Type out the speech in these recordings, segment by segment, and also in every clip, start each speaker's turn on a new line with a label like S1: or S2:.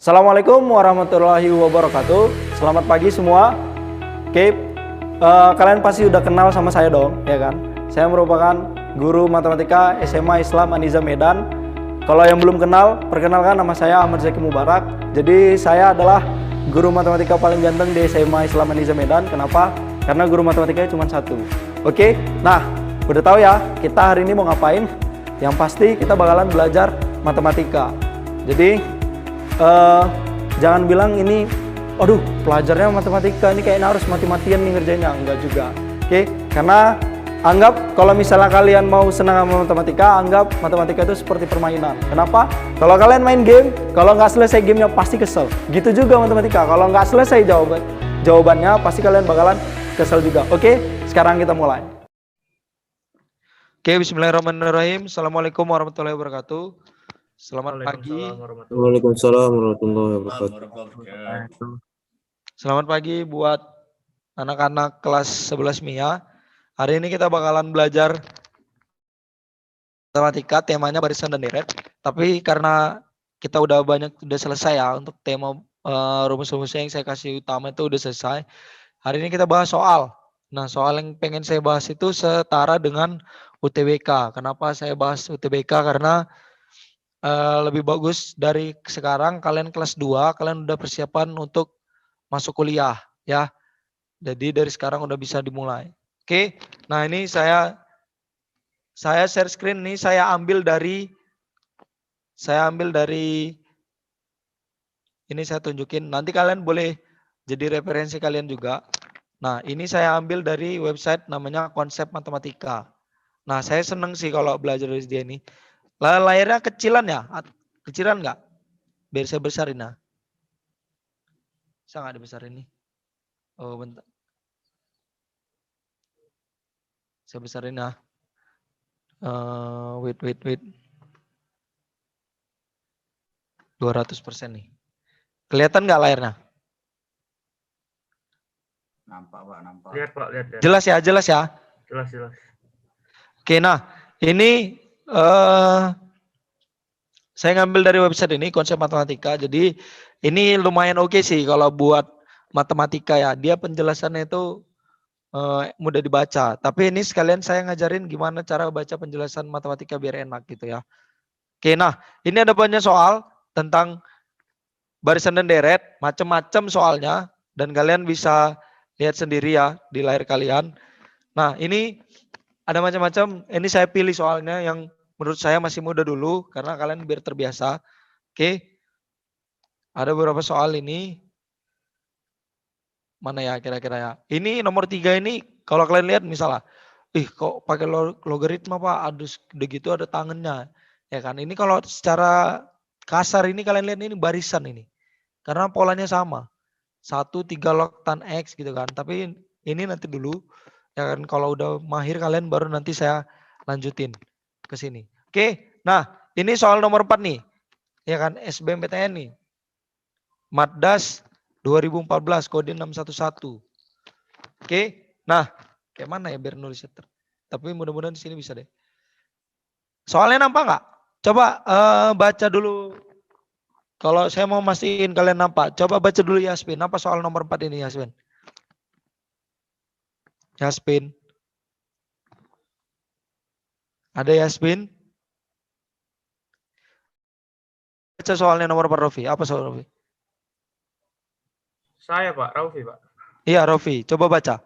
S1: Assalamualaikum warahmatullahi wabarakatuh. Selamat pagi semua. Oke, kalian pasti udah kenal sama saya dong, ya kan? Saya merupakan guru matematika SMA Islam Aniza Medan. Kalau yang belum kenal, perkenalkan nama saya Ahmad Zaki Mubarak. Jadi saya adalah guru matematika paling ganteng di SMA Islam Aniza Medan. Kenapa? Karena guru matematikanya cuma satu. Oke, nah udah tahu ya kita hari ini mau ngapain? Yang pasti kita bakalan belajar matematika. Jadi jangan bilang ini, aduh pelajarnya matematika, ini kayaknya harus mati-matian nih ngerjainnya. Enggak juga. Oke, karena anggap kalau misalnya kalian mau senang sama matematika, anggap matematika itu seperti permainan. Kenapa? Kalau kalian main game, kalau nggak selesai gamenya pasti kesel. Gitu juga matematika, kalau nggak selesai jawabannya pasti kalian bakalan kesel juga. Oke, sekarang kita mulai. Oke, bismillahirrahmanirrahim. Assalamualaikum warahmatullahi wabarakatuh. Selamat pagi.
S2: Waalaikumsalam warahmatullahi wabarakatuh.
S1: Selamat pagi buat anak-anak kelas 11 MIA. Hari ini kita bakalan belajar matematika, temanya barisan dan deret. Tapi karena kita udah selesai ya untuk tema rumus-rumusnya yang saya kasih utama itu udah selesai. Hari ini kita bahas soal. Nah, soal yang pengen saya bahas itu setara dengan UTBK. Kenapa saya bahas UTBK? Karena lebih bagus dari sekarang. Kalian kelas 2, kalian udah persiapan untuk masuk kuliah ya. Jadi dari sekarang udah bisa dimulai. Oke. Nah, ini saya share screen nih, saya ambil dari ini saya tunjukin. Nanti kalian boleh jadi referensi kalian juga. Nah, ini saya ambil dari website namanya Konsep Matematika. Nah, saya seneng sih kalau belajar dari dia ini. Layarnya kecilan ya? Kecilan nggak? Biar saya besarin nah. Bisa nggak dibesarin nih? Oh bentar. Saya besarin nah. Wait. 200% nih. Kelihatan nggak layarnya?
S2: Nampak Pak, nampak.
S3: Lihat Pak, lihat.
S1: Jelas ya?
S3: Jelas.
S1: Oke, nah ini saya ngambil dari website ini Konsep Matematika. Jadi ini lumayan oke sih kalau buat matematika ya. Dia penjelasannya itu mudah dibaca. Tapi ini sekalian saya ngajarin gimana cara baca penjelasan matematika biar enak gitu ya. Oke, nah ini ada banyak soal tentang barisan dan deret, macam-macam soalnya, dan kalian bisa lihat sendiri ya di layar kalian. Nah ini ada macam-macam. Ini saya pilih soalnya yang menurut saya masih mudah dulu karena kalian biar terbiasa. Oke. Ada beberapa soal ini. Mana ya kira-kira ya. Ini nomor 3 ini kalau kalian lihat misalnya, kok pakai logaritma Pak, aduh udah gitu ada tangannya. Ya kan. Ini kalau secara kasar ini kalian lihat ini barisan ini. Karena polanya sama. 1, 3 log tan X gitu kan. Tapi ini nanti dulu. Ya kan, kalau udah mahir kalian baru nanti saya lanjutin ke sini. Oke, nah ini soal nomor 4 nih. Ya kan, SBMPTN nih. Matdas 2014 kode 611. Oke, nah kayak mana ya biar nulisnya tapi mudah-mudahan di sini bisa deh. Soalnya nampak nggak? Coba baca dulu. Kalau saya mau mastiin kalian nampak, coba baca dulu Yasmin. Apa soal nomor 4 ini Yasmin? Yasmin. Ada Yasmin? Baca soalnya nomor 4 Rofi. Apa soal Rofi?
S3: Saya Pak, Raufi Pak.
S1: Iya Rofi, coba baca.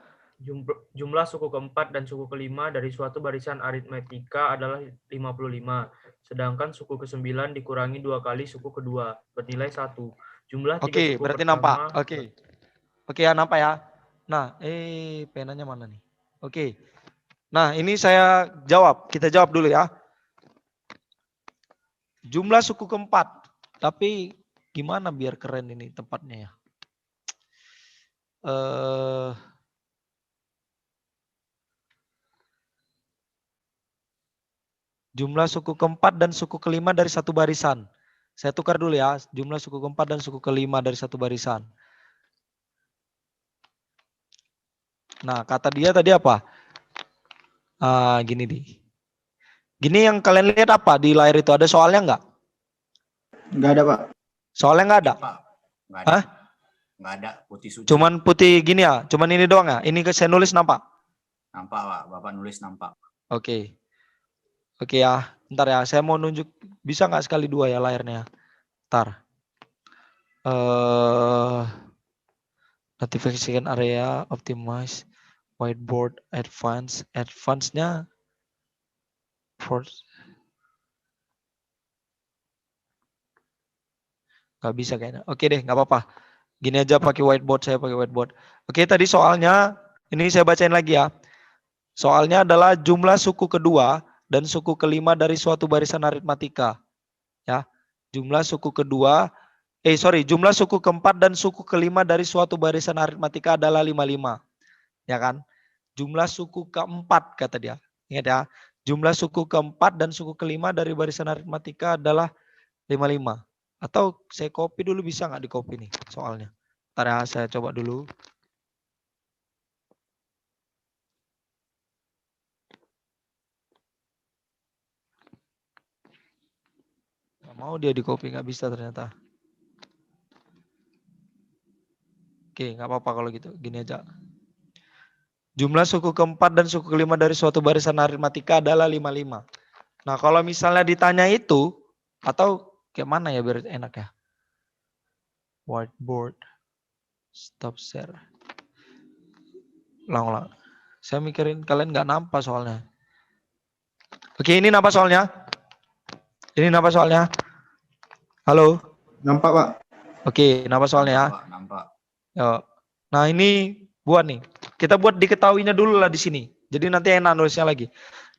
S3: Jumlah suku keempat dan suku kelima dari suatu barisan aritmetika adalah 55. Sedangkan suku ke-9 dikurangi 2 kali suku kedua, bernilai 1. Jumlah 3
S1: Oke,
S3: suku
S1: berarti
S3: pertama.
S1: nampak. Oke ya nampak ya. Nah, penanya mana nih? Oke. Nah, ini saya jawab. Kita jawab dulu ya. Jumlah suku keempat. Tapi gimana biar keren ini tempatnya ya? Jumlah suku keempat dan suku kelima dari satu barisan. Saya tukar dulu ya. Jumlah suku keempat dan suku kelima dari satu barisan. Nah, kata dia tadi apa? Gini nih. Gini yang kalian lihat apa di layar itu? Ada soalnya nggak?
S2: Nggak ada Pak.
S1: Soalnya nggak ada.
S2: Pak. Nggak ada.
S1: Hah?
S2: Nggak ada putih suci.
S1: Cuman putih gini ya, cuman ini doang ya. Ini saya nulis nampak.
S2: Nampak Pak, Bapak nulis nampak.
S1: Oke. Oke ya, ntar ya. Saya mau nunjuk, bisa nggak sekali dua ya layarnya? Ntar. Notification area, optimize, whiteboard, advance. Advance-nya nggak bisa kayaknya. Oke deh, nggak apa-apa. Gini aja pakai whiteboard, saya pakai whiteboard. Oke, tadi soalnya, ini saya bacain lagi ya. Soalnya adalah jumlah suku kedua dan suku kelima dari suatu barisan aritmatika. Ya, jumlah suku kedua, jumlah suku keempat dan suku kelima dari suatu barisan aritmatika adalah 55. Ya kan? Jumlah suku keempat kata dia. Ingat ya, jumlah suku keempat dan suku kelima dari barisan aritmatika adalah 55. Atau saya copy dulu, bisa nggak di copy nih soalnya. Ntar ya, saya coba dulu. Nggak mau dia di copy, nggak bisa ternyata. Oke, nggak apa-apa kalau gitu. Gini aja. Jumlah suku keempat dan suku kelima dari suatu barisan aritmatika adalah 55. Nah, kalau misalnya ditanya itu, atau kayak mana ya biar enak ya? Whiteboard. Stop share. Ulang-ulang. Saya mikirin kalian nggak nampak soalnya. Oke, ini nampak soalnya? Ini nampak soalnya? Halo?
S4: Nampak, Pak.
S1: Oke, nampak soalnya ya?
S2: Nampak, Pak, nampak.
S1: Yo. Nah, ini buat nih. Kita buat diketahuinya dulu lah di sini. Jadi nanti enak nulisnya lagi.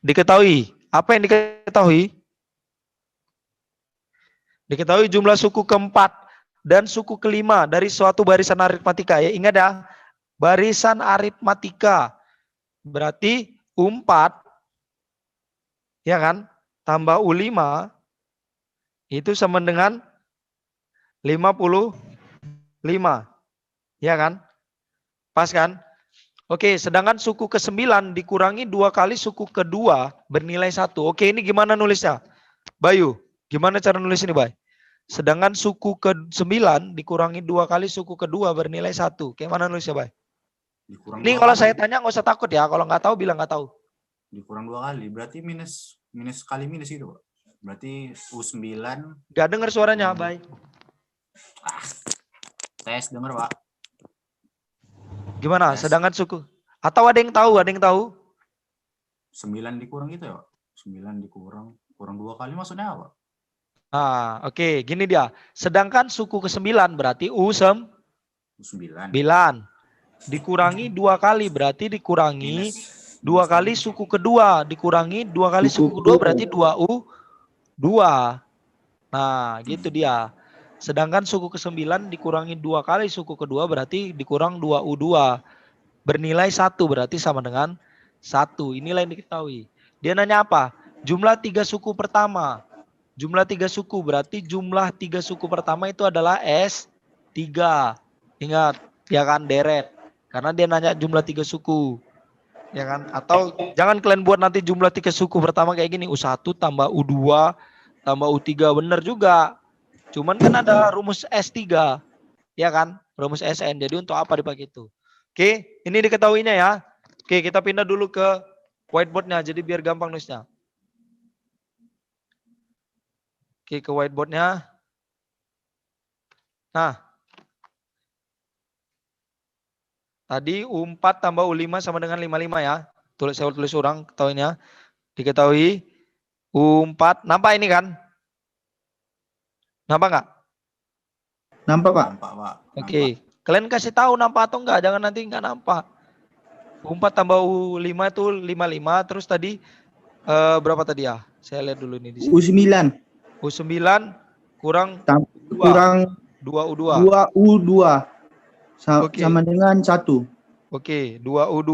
S1: Diketahui. Apa yang diketahui? Diketahui jumlah suku keempat dan suku kelima dari suatu barisan aritmatika. Ya, ingat ya, barisan aritmatika. Berarti U4, ya kan, tambah U5, itu sama dengan 55. Ya kan? Pas kan? Oke, sedangkan suku ke-9 dikurangi 2 kali suku kedua bernilai 1. Oke, ini gimana nulisnya? Bayu, gimana cara nulis ini, Bay? Sedangkan suku ke-9 dikurangi 2 kali suku kedua bernilai 1. Kayak mana nulisnya, Bay?
S2: Dikurang
S1: Ini
S2: 2
S1: kalau
S2: kali.
S1: saya tanya nggak usah takut ya. Kalau nggak tahu bilang nggak tahu.
S2: Dikurang 2 kali. Berarti minus kali minus itu, Pak. Berarti U9.
S1: Nggak dengar suaranya, Bay.
S2: Tes dengar, Pak.
S1: Gimana?
S2: Yes.
S1: Sedangkan suku. Atau ada yang tahu? Ada yang tahu?
S2: 9 dikurang gitu ya, Pak. 9 dikurang. Kurang 2 kali maksudnya apa?
S1: Ah, oke. Gini dia. Sedangkan suku ke-9 berarti U9.
S2: U9.
S1: Dikurangi 2 kali berarti dikurangi
S2: Minus
S1: 2 kali suku kedua. Dikurangi 2 kali suku kedua berarti 2U2. Nah, gitu dia. Sedangkan suku ke-9 dikurangi 2 kali suku kedua berarti dikurang 2U2. Bernilai 1 berarti sama dengan 1. Inilah yang diketahui. Dia nanya apa? Jumlah 3 suku pertama. Jumlah 3 suku berarti jumlah 3 suku pertama itu adalah S3. Ingat, ya kan, deret. Karena dia nanya jumlah 3 suku. Ya kan? Atau jangan kalian buat nanti jumlah 3 suku pertama kayak gini. U1 tambah U2 tambah U3. Bener juga. Cuman kan ada rumus S3. Ya kan? Rumus SN. Jadi untuk apa dipakai itu? Oke, ini diketahuinya ya. Oke, kita pindah dulu ke whiteboardnya. Jadi biar gampang nulisnya. Oke, ke whiteboardnya. Nah. Tadi U4 tambah U5 sama dengan 55 ya. Saya tulis ulang ketahuinya. Diketahui U4. Nampak ini kan? Nampak nggak?
S4: Nampak, Pak.
S2: Nampak, Pak.
S1: Oke. Kalian kasih tahu nampak atau enggak. Jangan nanti enggak nampak. U4 tambah U5 itu 55. Terus tadi berapa tadi ya? Saya lihat dulu ini di sini.
S4: U9
S1: U9 kurang
S4: kurang
S1: 2U2.
S4: 2U2
S1: Oke.
S4: sama dengan 1.
S1: Oke, 2U2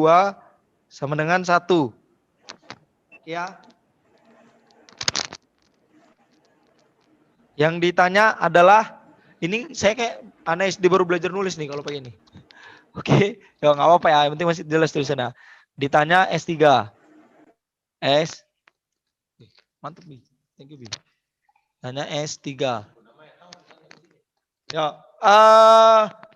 S1: sama dengan 1. Ya. Yang ditanya adalah, ini saya kayak anak SD baru belajar nulis nih kalau pakai ini. Oke, ya nggak apa-apa ya, yang penting masih jelas tulisannya. Ditanya S3. Mantap, Bi. Thank you, Bi. Tanya S3. Ya,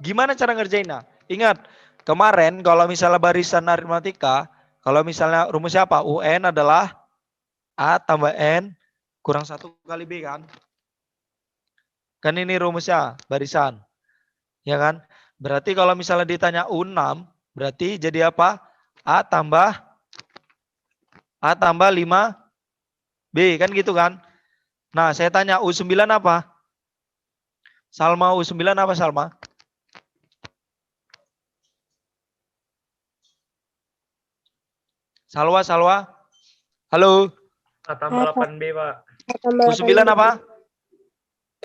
S1: gimana cara ngerjainnya? Ingat, kemarin kalau misalnya barisan aritmatika, kalau misalnya rumusnya apa? UN adalah A tambah N kurang 1 kali B kan? Kan ini rumusnya, barisan. Ya kan? Berarti kalau misalnya ditanya U6, berarti jadi apa? A tambah 5B, kan gitu kan? Nah, saya tanya U9 apa? Salma, U9 apa Salma? Salwa. Halo.
S3: A tambah 8B, Pak.
S5: A tambah
S1: U9
S5: 8B.
S1: apa?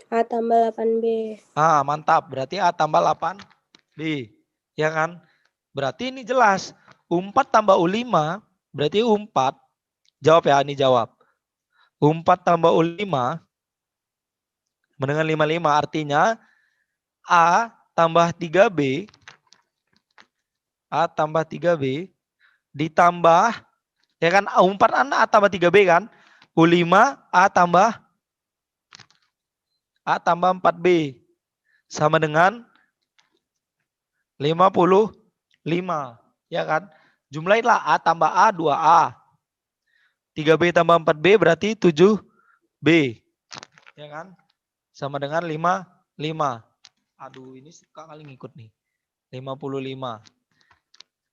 S5: A tambah 8B.
S1: Ah, mantap. Berarti A tambah 8B. Ya kan? Berarti ini jelas. U4 tambah U5, berarti U4. Jawab ya, ini jawab. U4 tambah U5, dengan 55 artinya A tambah 3B, A tambah 3B, ditambah, ya kan, U4 A tambah 3B kan? U5 A tambah 4B. Sama dengan 55. Ya kan? Jumlahinlah A tambah A 2A. 3B tambah 4B berarti 7B. Ya kan? Sama dengan 5. Aduh, ini suka kali ngikut nih. 55.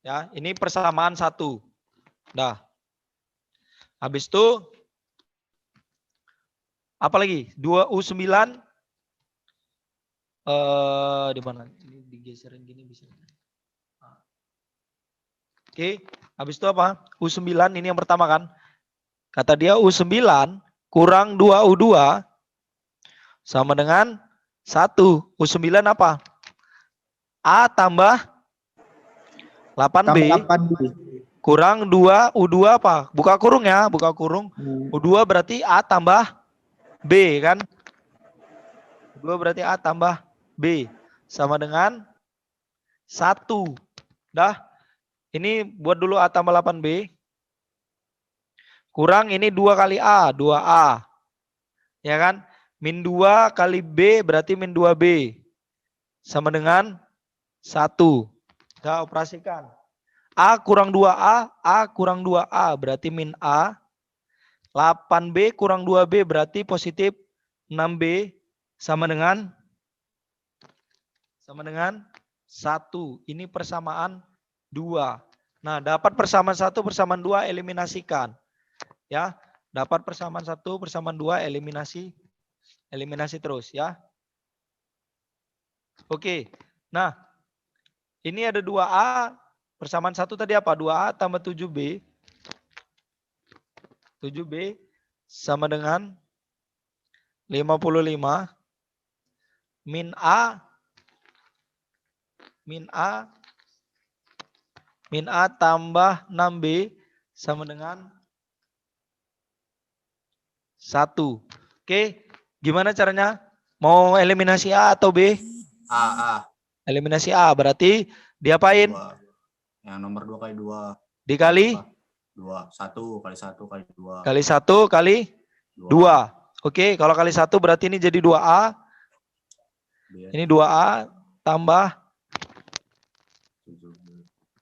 S1: Ya, ini persamaan 1. Dah. Habis itu apa lagi? 2U9 di mana? Ini digeserin gini bisa. Oke, habis itu apa? U9 ini yang pertama kan. Kata dia U9 kurang 2U2 sama dengan 1. U9 apa? A tambah 8B
S4: Tambah 8B.
S1: kurang 2U2 apa? Buka kurung ya, buka kurung. U2 berarti A tambah B kan? U2 berarti A tambah B sama dengan 1. Dah. Ini buat dulu A tambah 8B. Kurang ini 2 kali A, 2A. Ya kan? Min 2 kali B berarti min 2B. Sama dengan 1. Kita operasikan. A kurang 2A, A kurang 2A berarti min A. 8B kurang 2B berarti positif 6B. Sama dengan 1. Ini persamaan 2. Nah, dapat persamaan 1, persamaan 2, eliminasikan. Ya, dapat persamaan 1, persamaan 2, eliminasi terus ya. Oke. Nah, ini ada 2A, persamaan 1 tadi apa? 2A tambah 7B. 7B sama dengan 55 min A tambah 6B sama dengan 1. Oke, gimana caranya? Mau eliminasi A atau B?
S2: A.
S1: Eliminasi A berarti diapain?
S2: 2. Yang nomor 2 kali 2.
S1: Dikali?
S2: 2. 1 kali 1 kali 2.
S1: Kali 1 kali 2. Oke, kalau kali 1 berarti ini jadi 2A. Ini 2A tambah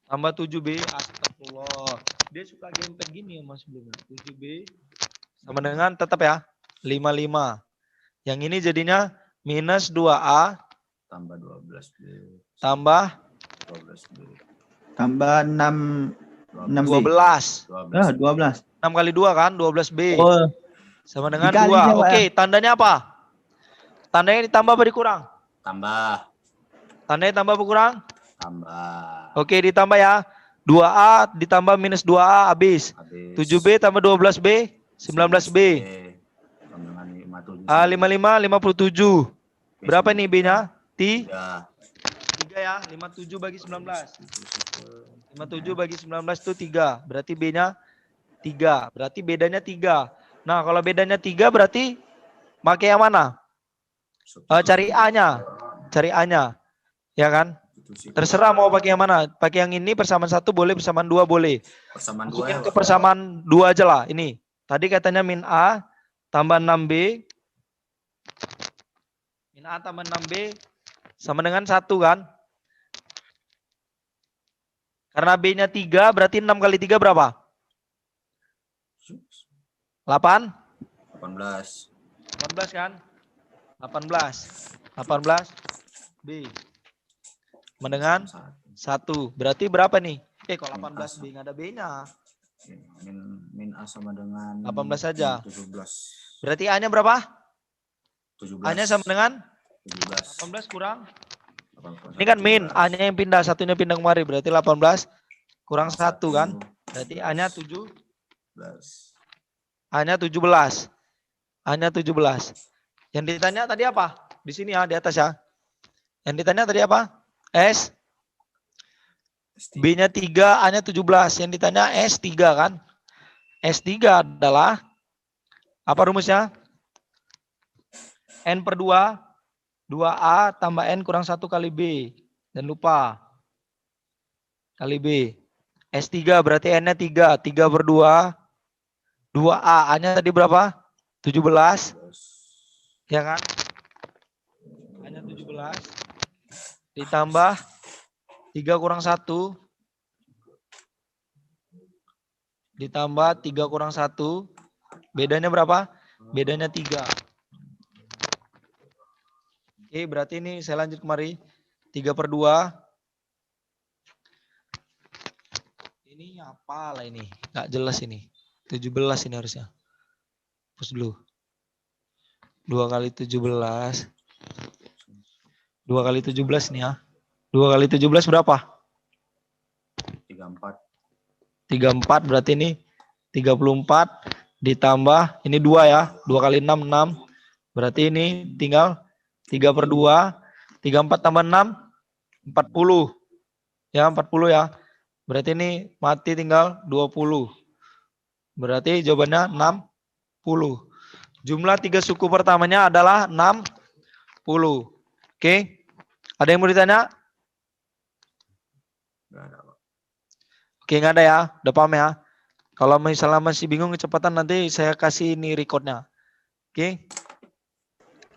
S1: 7B. Astagfirullah. Dia suka gempet gini ya Mas sebelumnya. 7B sama dengan tetap ya 55. Yang ini jadinya minus 2A
S2: tambah 12B.
S1: tambah
S2: 12B.
S4: Tambah 6B.
S1: 12.
S4: 12.
S1: 6 kali 2 kan 12B.
S4: Oh,
S1: Sama dengan
S4: dikali
S1: 2.
S4: aja, Pak,
S1: Oke, tandanya apa? Tandanya ditambah apa dikurang?
S2: Tambah.
S1: Tandanya tambah apa kurang?
S2: Tambah.
S1: Oke, ditambah ya. 2A ditambah minus 2A habis. 7B tambah 12B, 19B.
S2: Sama dengan 57.
S1: 55, 57. Berapa nih B-nya? 3 ya. 57 bagi 19. 57 bagi 19 itu 3. Berarti B-nya 3. Berarti bedanya 3. Nah, kalau bedanya 3 berarti pakai yang mana? Cari A-nya. Cari A-nya. Ya kan? Terserah mau pakai yang mana. Pakai yang ini persamaan 1 boleh, persamaan 2 boleh.
S2: Persamaan 2
S1: Masukin
S2: ya.
S1: ke persamaan 2 aja lah. Ini. Tadi katanya min A tambah 6B.
S6: Min A tambah 6B sama dengan 1 kan? Karena B-nya 3 berarti 6 kali 3 berapa? 8?
S2: 18.
S6: 18 kan? 18 B. Sama dengan 1. Berarti berapa nih? Kok 18 B nggak ada B-nya?
S2: Min A sama dengan
S6: 18 saja.
S2: 17.
S6: Berarti A-nya berapa?
S2: 17.
S6: A-nya sama dengan
S2: 17.
S6: 18 kurang.
S2: 18.
S6: Ini kan min, A-nya yang pindah, satunya pindah kemari. Berarti 18 kurang 1 kan? Berarti A-nya 7.
S2: 17.
S6: A-nya 17. A-nya 17. Yang ditanya tadi apa? Di sini ya, di atas ya. Yang ditanya tadi apa? S. B-nya 3, A-nya 17. Yang ditanya S3 kan? S3 adalah apa rumusnya? N per 2. 2A tambah N kurang 1 kali B. Dan lupa. Kali B. S3 berarti N-nya 3. 3 per 2. 2A. A-nya tadi berapa? 17. Ya kan? A-nya 17. Ditambah 3 kurang 1. Ditambah 3 kurang 1. Bedanya berapa? Bedanya 3. Oke, berarti ini saya lanjut kemari. 3 per 2. Ini apa lah ini? Nggak jelas ini. 17 ini harusnya. Hapus dulu. 2 kali 17. 2 kali 17 nih ya. 2 kali 17 berapa?
S2: 34.
S6: 34 berarti ini 34 ditambah ini 2 ya. 2 kali 6, 6. Berarti ini tinggal 3 per 2. 34 tambah 6, 40. Ya, 40 ya. Berarti ini mati tinggal 20. Berarti jawabannya 60. Jumlah 3 suku pertamanya adalah 60. Oke. Ada yang mau ditanya?
S2: Nggak ada, Pak.
S6: Oke, nggak ada ya. Udah paham ya. Kalau misalnya masih bingung kecepatan nanti saya kasih ini recordnya. Oke.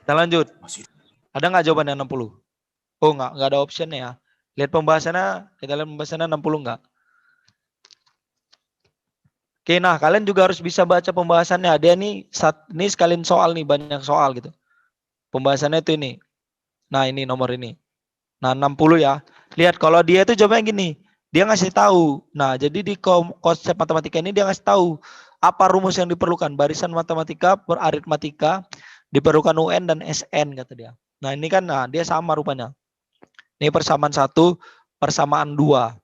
S6: Kita lanjut.
S2: Masih.
S6: Ada nggak jawabannya 60? Oh, nggak ada optionnya ya. Lihat pembahasannya, kita lihat pembahasannya 60 nggak? Oke, nah kalian juga harus bisa baca pembahasannya. Dia ini sekalian soal nih, banyak soal gitu. Pembahasannya itu ini. Nah, ini nomor ini. Nah, 60 ya. Lihat kalau dia itu jawabnya gini. Dia ngasih tahu. Nah, jadi di konsep matematika ini dia ngasih tahu apa rumus yang diperlukan. Barisan matematika, aritmatika, diperlukan UN dan SN kata dia. Nah, ini kan dia sama rupanya. Ini persamaan 1, persamaan 2.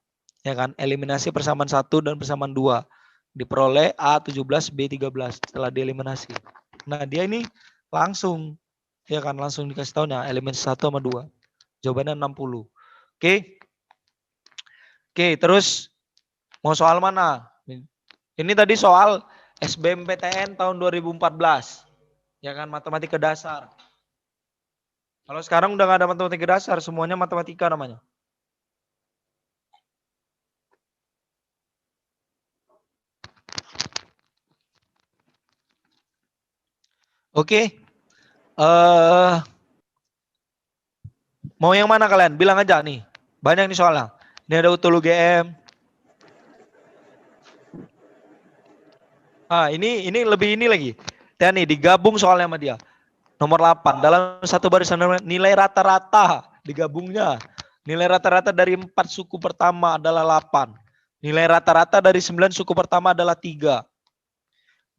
S6: Ya kan? Eliminasi persamaan 1 dan persamaan 2. Diperoleh A17, B13 setelah dieliminasi. Nah, dia ini langsung ya kan langsung dikasih tahu elemen 1 sama 2. Jawabannya 60. Oke. Oke, terus mau soal mana? Ini tadi soal SBMPTN tahun 2014. Ya kan, matematika dasar. Kalau sekarang udah nggak ada matematika dasar, semuanya matematika namanya. Oke. Mau yang mana kalian? Bilang aja nih. Banyak nih soalnya. Ini ada utul UGM. Ini lebih ini lagi. Dan nih digabung soalnya sama dia. Nomor 8. Dalam satu barisan nilai rata-rata digabungnya. Nilai rata-rata dari 4 suku pertama adalah 8. Nilai rata-rata dari 9 suku pertama adalah 3.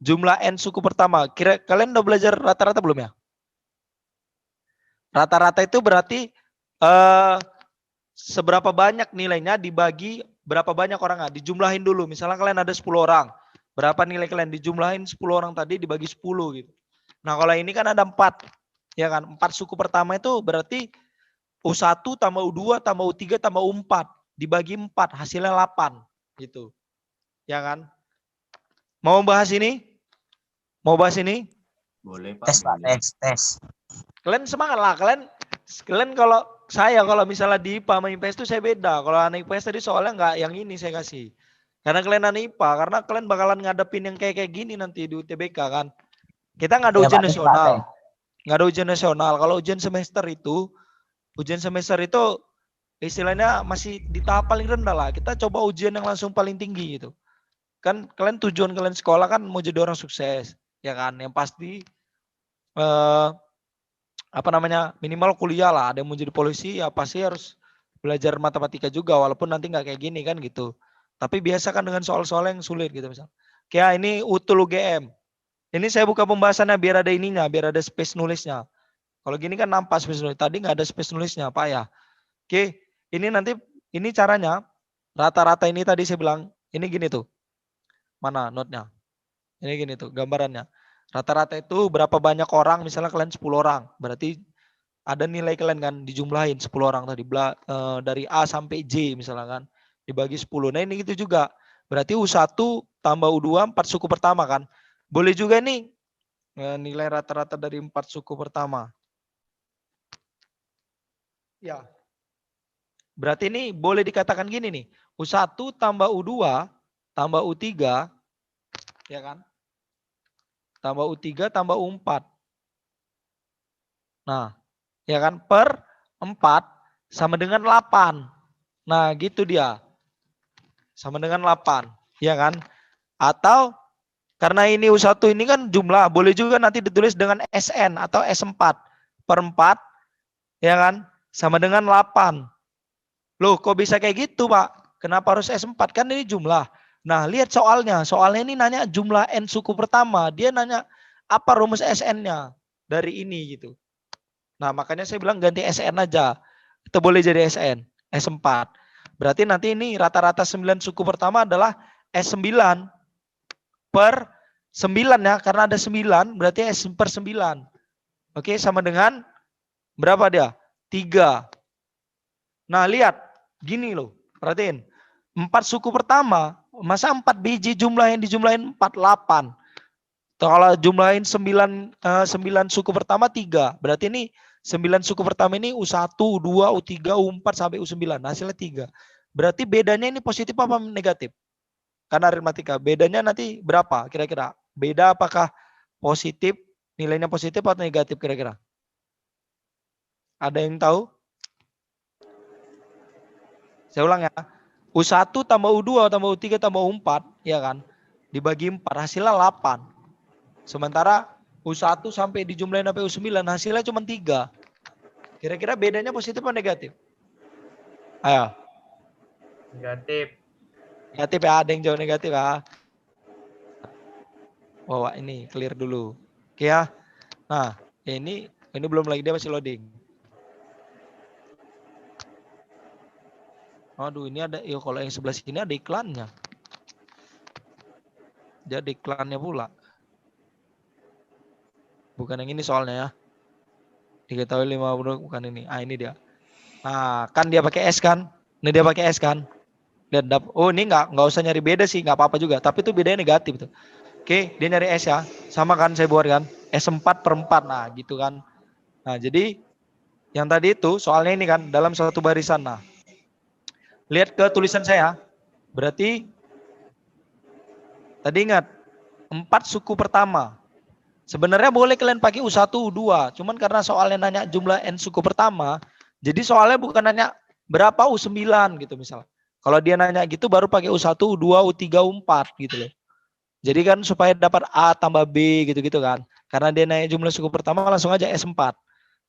S6: Jumlah N suku pertama. Kalian udah belajar rata-rata belum ya? Rata-rata itu berarti seberapa banyak nilainya dibagi berapa banyak orangnya. Dijumlahin dulu. Misalnya kalian ada 10 orang. Berapa nilai kalian? Dijumlahin 10 orang tadi dibagi 10 gitu. Nah kalau ini kan ada 4. Ya kan? 4 suku pertama itu berarti U1 tambah U2 tambah U3 tambah U4. Dibagi 4. Hasilnya 8. Gitu. Ya kan? Mau bahas ini? Mau bahas ini?
S2: Boleh, Pak.
S7: Tes, Pak.
S2: Boleh.
S7: Tes.
S6: Kalian semangat lah. Kalian kalau misalnya di IPA sama IPS itu saya beda. Kalau anak IPS tadi soalnya nggak yang ini saya kasih. Karena kalian anak IPA. Karena kalian bakalan ngadepin yang kayak gini nanti di UTBK kan. Kita nggak ada
S7: Ya,
S6: ujian
S7: Pak, tes,
S6: nasional.
S7: Pak, tes.
S6: Nggak ada ujian nasional. Kalau ujian semester itu istilahnya masih di tahap paling rendah lah. Kita coba ujian yang langsung paling tinggi gitu. Kan kalian tujuan kalian sekolah kan mau jadi orang sukses, ya kan? Yang pasti minimal kuliah lah. Ada yang mau jadi polisi ya pasti harus belajar matematika juga walaupun nanti nggak kayak gini kan gitu. Tapi biasakan dengan soal-soal yang sulit gitu misal. Kayak ini utul UGM. Ini saya buka pembahasannya biar ada ininya, biar ada space nulisnya. Kalau gini kan nampak space nulis. Tadi nggak ada space nulisnya, Pak ya. Oke, ini caranya rata-rata ini tadi saya bilang ini gini tuh. Mana notnya? Ini gini tuh gambarannya. Rata-rata itu berapa banyak orang, misalnya kalian 10 orang. Berarti ada nilai kalian kan dijumlahin 10 orang tadi. Dari A sampai J misalnya kan. Dibagi 10. Nah ini gitu juga. Berarti U1 tambah U2 4 suku pertama kan. Boleh juga nih nilai rata-rata dari 4 suku pertama. Ya. Berarti ini boleh dikatakan gini nih. U1 tambah U2 tambah U3 ya kan? Tambah U3 tambah U4. Nah, ya kan per 4 sama dengan 8. Nah, gitu dia. Sama dengan 8, ya kan? Atau karena ini U1 ini kan jumlah, boleh juga nanti ditulis dengan SN atau S4 per 4, ya kan? Sama dengan 8. Loh, kok bisa kayak gitu, Pak? Kenapa harus S4? Kan ini jumlah. Nah, lihat soalnya. Soalnya ini nanya jumlah N suku pertama. Dia nanya apa rumus SN-nya dari ini gitu. Nah, makanya saya bilang ganti SN aja. Itu boleh jadi SN, S4. Berarti nanti ini rata-rata 9 suku pertama adalah S9 per 9 ya. Karena ada 9, berarti S per 9. Oke, sama dengan berapa dia? 3. Nah, lihat. Gini loh, perhatiin. 4 suku pertama, masa 4 biji jumlah yang dijumlahin 4, 8. Kalau jumlahin 9 suku pertama 3. Berarti ini 9 suku pertama ini U1, U2, U3, U4 sampai U9. Hasilnya 3. Berarti bedanya ini positif apa negatif? Karena aritmatika. Bedanya nanti berapa kira-kira? Beda apakah positif, nilainya positif atau negatif kira-kira? Ada yang tahu? Saya ulang ya. U1 tambah U2 tambah U3 tambah U4, ya kan? Dibagi 4, hasilnya 8. Sementara U1 sampai dijumlahin sampai U9, hasilnya cuma 3. Kira-kira bedanya positif atau negatif? Ayo.
S3: Negatif.
S6: Negatif ya, ada yang jawab negatif ya. Wah, ini clear dulu. Oke ya. Nah, ini belum lagi, dia masih loading. Aduh, ini ada, kalau yang sebelah sini ada iklannya. Jadi iklannya pula. Bukan yang ini soalnya ya. Diketahui 50 bukan ini. Ah, ini dia. Nah, kan dia pakai S kan? Ini dia pakai S kan? Lihat, oh ini nggak usah nyari beda sih, nggak apa-apa juga. Tapi itu bedanya negatif tuh. Oke, dia nyari S ya. Sama kan saya buat kan? S4 per 4. Nah, gitu kan. Nah, jadi yang tadi itu soalnya ini kan dalam satu barisan. Nah, lihat ke tulisan saya. Berarti tadi ingat 4 suku pertama. Sebenarnya boleh kalian pakai U1, U2. Cuman karena soalnya nanya jumlah N suku pertama. Jadi soalnya bukan nanya berapa U9 gitu misal. Kalau dia nanya gitu baru pakai U1, U2, U3, U4 gitu loh. Jadi kan supaya dapat A tambah B gitu-gitu kan. Karena dia nanya jumlah suku pertama langsung aja S4.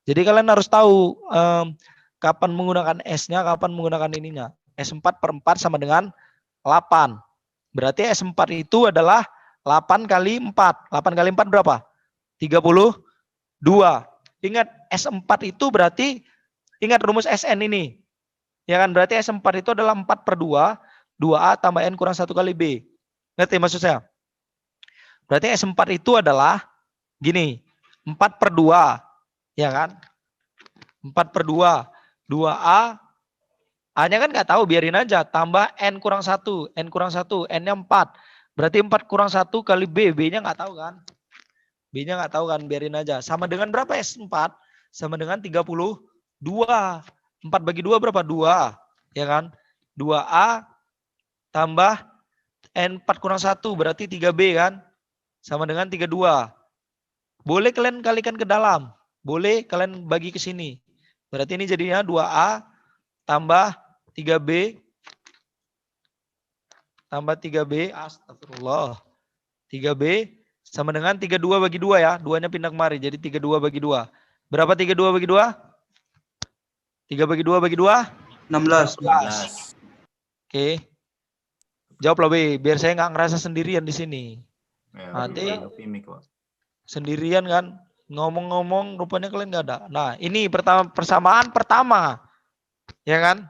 S6: Jadi kalian harus tahu kapan menggunakan S-nya, kapan menggunakan ininya. S4 per 4 sama dengan 8. Berarti S4 itu adalah 8 kali 4. 8 kali 4 berapa? 32. Ingat S4 itu berarti, ingat rumus SN ini. Ya kan, berarti S4 itu adalah 4 per 2. 2A tambah N kurang 1 kali B. Ngerti maksud saya? Berarti S4 itu adalah gini. 4 per 2. Ya kan? 4 per 2. 2A. A-nya kan nggak tahu, biarin aja. Tambah N kurang 1. N kurang 1. N-nya 4. Berarti 4 kurang 1 kali B. B-nya nggak tahu kan? B-nya nggak tahu kan, biarin aja. Sama dengan berapa S4? Sama dengan 32. 4 bagi 2 berapa? 2. Ya kan? 2A tambah N4 kurang 1. Berarti 3B kan? Sama dengan 32. Boleh kalian kalikan ke dalam. boleh kalian bagi ke sini. Berarti ini jadinya 2A tambah 3B tambah 3B, astagfirullah. 3B sama dengan 32 bagi 2 ya. 2-nya pindah kemari. Jadi 32 bagi 2. Berapa 32 bagi 2? 3 bagi 2 bagi 2?
S4: 16.
S2: 16.
S6: Oke. Jawablah B, biar saya nggak ngerasa sendirian di sini.
S2: Ya,
S6: Nanti
S2: lebih mik, Pak.
S6: sendirian kan. Ngomong-ngomong rupanya kalian nggak ada. Nah, ini persamaan pertama. Ya kan?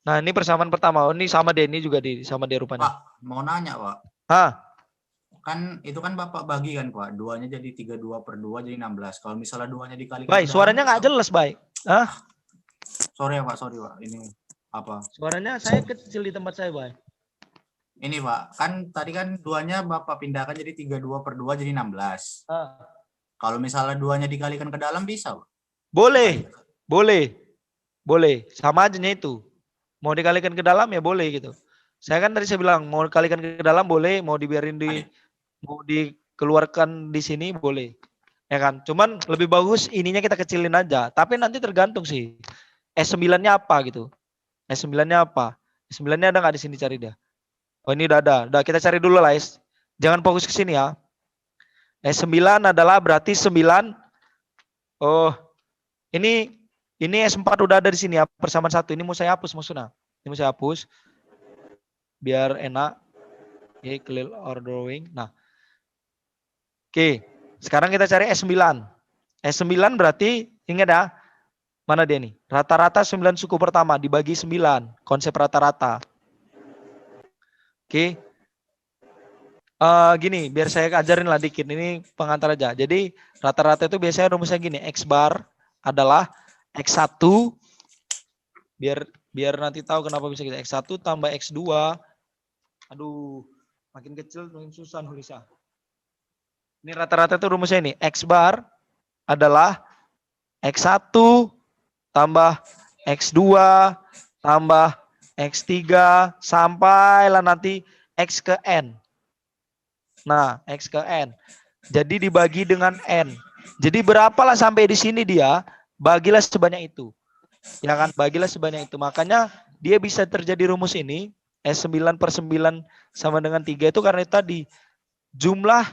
S6: Nah, ini persamaan pertama. Oh, ini sama Denny juga sama dia rupanya.
S2: Pak, mau nanya, Pak.
S6: Hah?
S2: Kan itu kan Bapak bagi kan, Pak. 2-nya jadi 32 per 2 jadi 16. Kalau misalnya 2-nya dikalikan
S6: Baik,
S2: ke dalam,
S6: suaranya nggak
S2: bisa,
S6: jelas, baik. Hah?
S2: Sorry ya, Pak. Sorry, Pak. Ini apa?
S6: Suaranya saya kecil di tempat saya, baik.
S2: Ini, Pak. Kan tadi kan 2-nya Bapak pindahkan jadi 32 per 2 jadi 16. Kalau misalnya 2-nya dikalikan ke dalam bisa, Pak?
S6: Boleh. Boleh. Boleh. Sama aja itu. Mau dikalikan ke dalam ya boleh gitu. Saya kan tadi saya bilang mau dikalikan ke dalam boleh, mau dibiarin mau dikeluarkan di sini boleh. Ya kan? Cuman lebih bagus ininya kita kecilin aja. Tapi nanti tergantung sih. S9-nya apa gitu. S9-nya apa? S9-nya ada nggak di sini cari dia? Oh, ini udah ada. Udah kita cari dulu lah, S. Jangan fokus ke sini ya. S9 adalah berarti 9. Oh, ini S4 udah ada di sini ya, persamaan 1. Ini mau saya hapus maksudnya. Ini mau saya hapus. Biar enak. Oke, clear our drawing. Nah. Oke, sekarang kita cari S9. S9 berarti, ingat ya, mana dia nih? Rata-rata 9 suku pertama dibagi 9. Konsep rata-rata. Oke. Gini, biar saya ajarin lah dikit. Ini pengantar aja. Jadi, rata-rata itu biasanya rumusnya gini. X bar adalah X1 biar nanti tahu kenapa bisa gitu. X1 tambah X2. Aduh, makin kecil makin susah nulisnya. Ini rata-rata itu rumusnya ini. X bar adalah X1 tambah X2 tambah X3 sampailah nanti X ke N. Nah, X ke N. Jadi dibagi dengan N. Jadi berapalah sampai di sini dia, bagilah sebanyak itu. Ya kan, bagilah sebanyak itu. Makanya dia bisa terjadi rumus ini, S9 per 9 sama dengan 3 itu karena tadi jumlah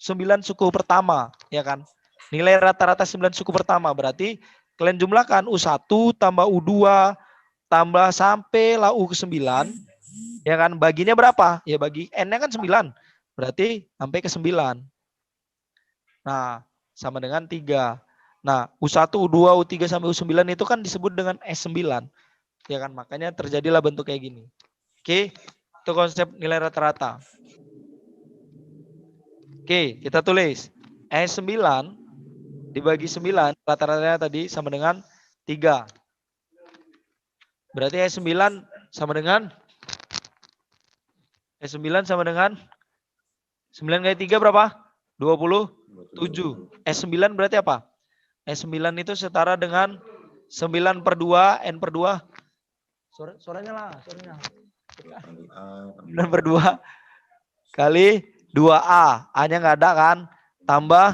S6: 9 suku pertama, ya kan. Nilai rata-rata 9 suku pertama, berarti kalian jumlahkan U1 tambah U2 tambah sampai lah U ke 9, ya kan. Baginya berapa? Ya bagi N-nya kan 9, berarti sampai ke 9. Nah, sama dengan 3. Nah, U1, U2, U3 sampai U9 itu kan disebut dengan S9. Ya kan, makanya terjadilah bentuk kayak gini. Oke, itu konsep nilai rata-rata. Oke, kita tulis. S9 dibagi 9, rata-ratanya tadi sama dengan 3. Berarti S9 sama dengan 9 kali 3 berapa? 27. S9 berarti apa? S9 itu setara dengan 9 per 2, N per 2. Suaranya lah, suaranya. 9 per 2 kali 2A. A-nya nggak ada kan? Tambah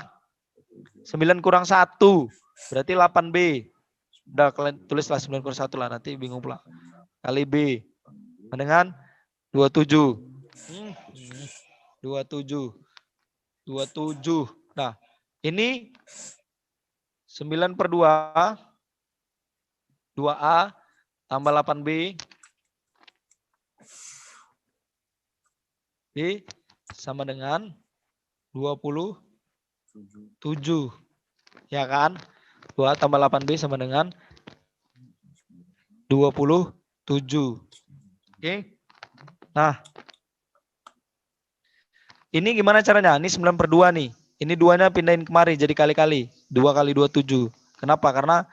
S6: 9 kurang 1. Berarti 8B. Udah kalian tulislah 9 kurang 1 lah. Nanti bingung pula. Kali B. Dengan 27. 27. Nah, ini 9 per 2. 2A tambah 8B. B sama dengan 27. Ya kan? 2 tambah 8B sama dengan 27. Oke. Nah. Ini gimana caranya? Ini 9 per 2 nih. Ini 2-nya pindahin kemari jadi kali-kali. 2 kali 27. Kenapa? Karena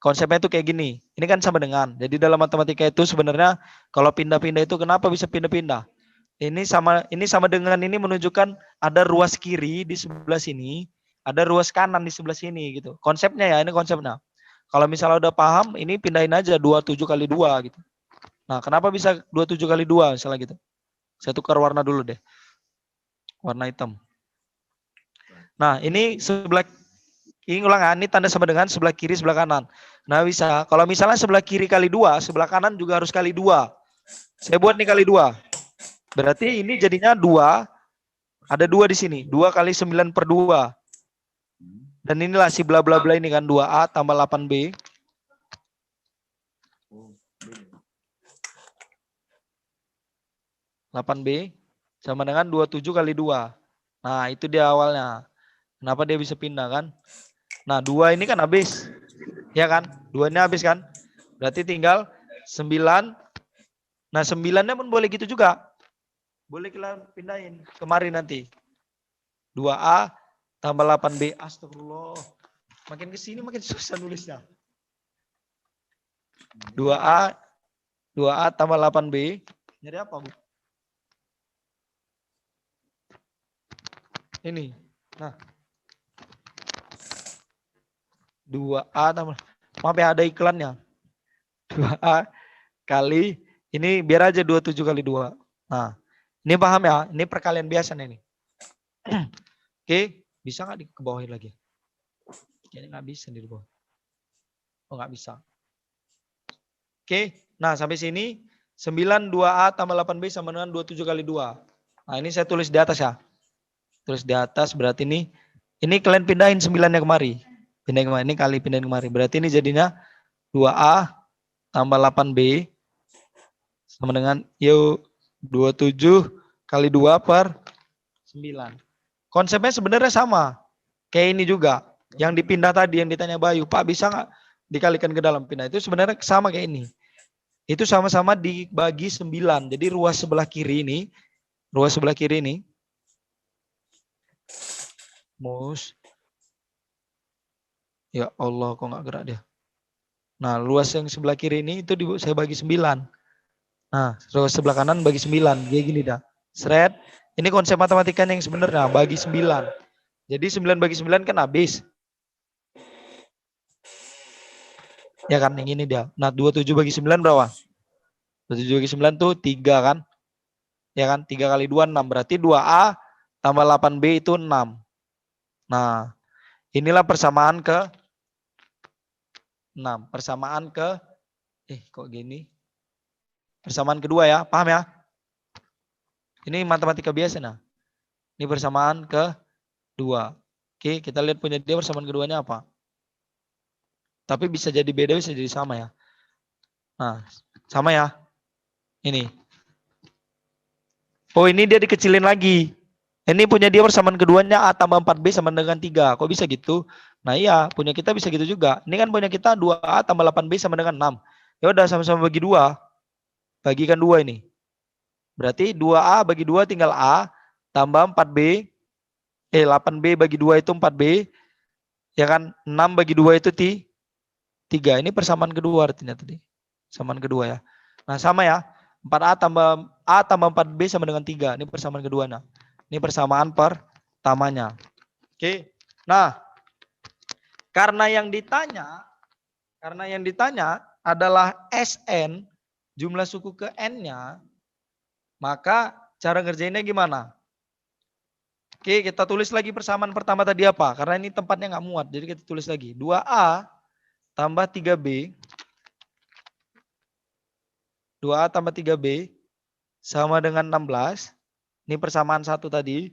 S6: konsepnya itu kayak gini. Ini kan sama dengan. Jadi dalam matematika itu sebenarnya kalau pindah-pindah itu kenapa bisa pindah-pindah? Ini sama dengan ini menunjukkan ada ruas kiri di sebelah sini, ada ruas kanan di sebelah sini gitu. Konsepnya ya, ini konsepnya. Kalau misalnya udah paham, ini pindahin aja 27 kali 2 gitu. Nah, kenapa bisa 27 kali 2 misalnya gitu? Saya tukar warna dulu deh. Warna hitam. Nah, ini sebelah Ini ulang, ini tanda sama dengan sebelah kiri, sebelah kanan. Nah bisa, kalau misalnya sebelah kiri kali 2, sebelah kanan juga harus kali 2. Saya buat nih kali 2. Berarti ini jadinya 2, ada 2 di sini. 2 kali 9/2. Dan inilah si bla bla bla ini kan 2A tambah 8B. 8B sama dengan 27 kali 2. Nah itu dia awalnya. Kenapa dia bisa pindah kan? Nah 2 ini kan habis. Ya kan? 2 ini habis kan? Berarti tinggal 9. Nah 9-nya pun boleh gitu juga. Boleh kita pindahin kemari nanti. 2A tambah 8B. Astagfirullah. Makin kesini makin susah nulisnya. 2A tambah 8B. Nyari apa, Bu? Ini. Nah. 2A tambah. Maaf ya, ada iklannya. 2A kali. Ini biar aja 27 kali 2. Nah. Ini paham ya? Ini perkalian biasa nih. Oke. Bisa nggak ke bawahin lagi? Kayaknya nggak bisa di bawah. Oh nggak bisa. Oke. Nah sampai sini. 9 2A tambah 8B sama dengan 27 kali 2. Nah ini saya tulis di atas ya. Tulis di atas berarti ini kalian pindahin 9-nya kemari. Pindahin kemari, ini kali pindahin kemari. Berarti ini jadinya 2A tambah 8B sama dengan 27 kali 2 per 9. Konsepnya sebenarnya sama. Kayak ini juga. Yang dipindah tadi yang ditanya Bayu, Pak bisa nggak dikalikan ke dalam pindah? Itu sebenarnya sama kayak ini. Itu sama-sama dibagi 9. Jadi ruas sebelah kiri ini. Ya Allah, kok nggak gerak dia. Nah, luas yang sebelah kiri ini itu saya bagi 9. Nah, luas sebelah kanan bagi 9. Kayak gini dah. Seret. Ini konsep matematika yang sebenarnya bagi 9. Jadi 9 bagi 9 kan habis. Ya kan, yang ini dia. Nah, 27 bagi 9 berapa? 27 bagi 9 tuh 3 kan? Ya kan, 3 kali 2, 6. Berarti 2A tambah 8B itu 6. Nah, inilah persamaan ke 6. Persamaan ke, kok gini? Persamaan kedua ya, paham ya? Ini matematika biasa nah. Ini persamaan ke 2. Oke, kita lihat punya dia persamaan keduanya apa. Tapi bisa jadi beda, bisa jadi sama ya. Nah, sama ya. Ini. Oh, ini dia dikecilin lagi. Ini punya dia persamaan keduanya A tambah 4B sama dengan 3. Kok bisa gitu? Nah iya, punya kita bisa gitu juga. Ini kan punya kita 2A tambah 8B sama dengan 6. Ya udah sama-sama bagi 2. Bagikan 2 ini. Berarti 2A bagi 2 tinggal A tambah 4B. 8B bagi 2 itu 4B. Ya kan? 6 bagi 2 itu 3. Ini persamaan kedua artinya tadi. Persamaan kedua ya. Nah sama ya. 4A tambah 4B sama dengan 3. Ini persamaan kedua. Nah. Ini persamaan pertamanya. Oke. Nah. Karena yang ditanya adalah SN. Jumlah suku ke N-nya. Maka cara ngerjainnya gimana? Oke, kita tulis lagi persamaan pertama tadi apa? Karena ini tempatnya nggak muat, jadi kita tulis lagi. 2A tambah 3B. 2A tambah 3B sama dengan 16. Ini persamaan satu tadi.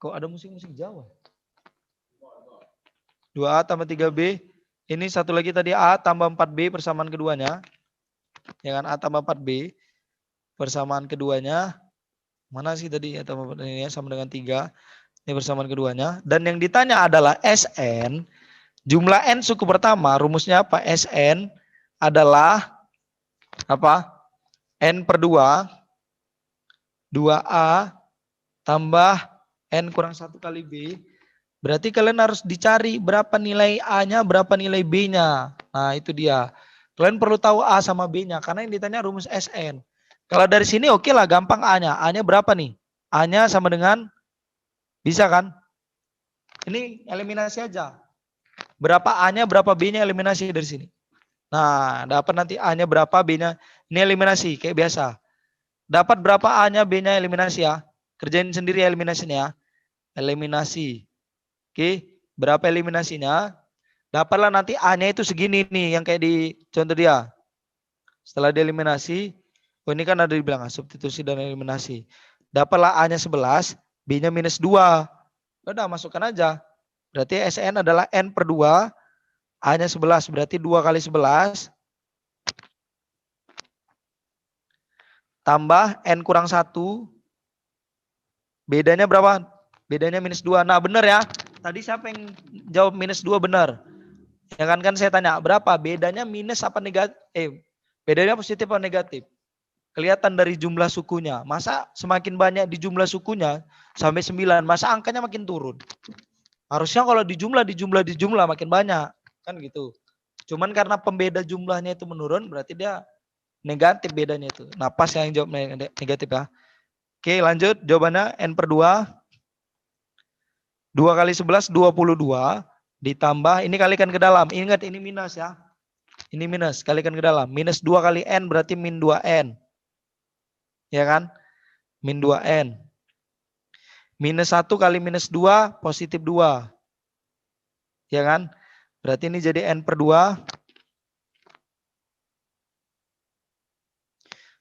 S6: Kok ada musik-musik Jawa? 2A tambah 3B. Ini satu lagi tadi A tambah 4B persamaan keduanya. Ya kan, A tambah 4B. Persamaan keduanya, mana sih tadi ya, ini sama dengan 3. Ini persamaan keduanya. Dan yang ditanya adalah SN. Jumlah N suku pertama, rumusnya apa? SN adalah apa? N per 2. 2A tambah N kurang 1 kali B. Berarti kalian harus dicari berapa nilai A-nya, berapa nilai B-nya. Nah itu dia. Kalian perlu tahu A sama B-nya, karena yang ditanya rumus SN. Kalau dari sini oke lah, gampang A-nya. A-nya berapa nih? A-nya sama dengan, bisa kan? Ini eliminasi aja. Berapa A-nya, berapa B-nya, eliminasi dari sini. Nah, dapat nanti A-nya berapa, B-nya. Ini eliminasi, kayak biasa. Dapat berapa A-nya, B-nya, eliminasi ya. Kerjain sendiri eliminasinya ya. Eliminasi. Oke, Berapa eliminasinya? Dapatlah nanti A-nya itu segini nih, yang kayak di contoh dia. Setelah dieliminasi, oh ini kan ada dibilang substitusi dan eliminasi. Dapatlah A-nya 11, B-nya minus 2. Udah, masukkan aja. Berarti SN adalah N per 2, A-nya 11, berarti 2 kali 11. Tambah N kurang 1. Bedanya berapa? Bedanya minus 2. Nah benar ya. Tadi siapa yang jawab minus 2 benar? Ya kan saya tanya, berapa? Bedanya minus apa negatif? Bedanya positif apa negatif? Kelihatan dari jumlah sukunya. Masa semakin banyak di jumlah sukunya sampai 9, masa angkanya makin turun? Harusnya kalau dijumlah makin banyak. Kan gitu. Cuman karena pembeda jumlahnya itu menurun, berarti dia negatif bedanya itu. Nah pas yang jawab negatif ya. Oke lanjut, jawabannya N per 2. 2 kali 11, 22. Ditambah, ini kalikan ke dalam. Ingat ini minus ya. Ini minus, kalikan ke dalam. Minus 2 kali N berarti min 2N. Ya kan? Min 2N. Minus 1 kali minus 2, positif 2. Ya kan? Berarti ini jadi N per 2.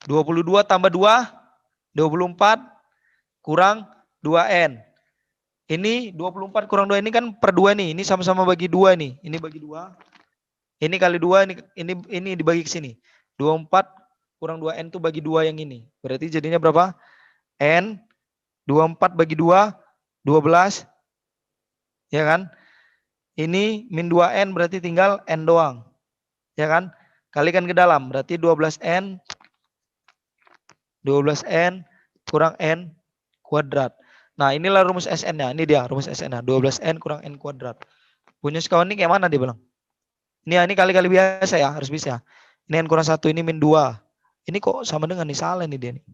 S6: 22 tambah 2, 24 kurang 2N. Ini 24 kurang 2 ini kan per 2 nih. Ini sama-sama bagi 2 nih. Ini bagi 2. Ini kali 2, ini dibagi ke sini. 24 kurang 2N itu bagi 2 yang ini. Berarti jadinya berapa? N 24 bagi 2, 12. Ya kan? Ini min 2N berarti tinggal N doang. Ya kan? Kalikan ke dalam. Berarti 12N kurang N kuadrat. Nah inilah rumus SN-nya. Ini dia rumus SN-nya. 12N kurang N kuadrat. Punya sekawan ini kayak mana dia bilang? Ini kali-kali biasa ya. Harus bisa. Ini N kurang 1. Ini min 2. Ini kok sama dengan nih. Salah nih dia nih.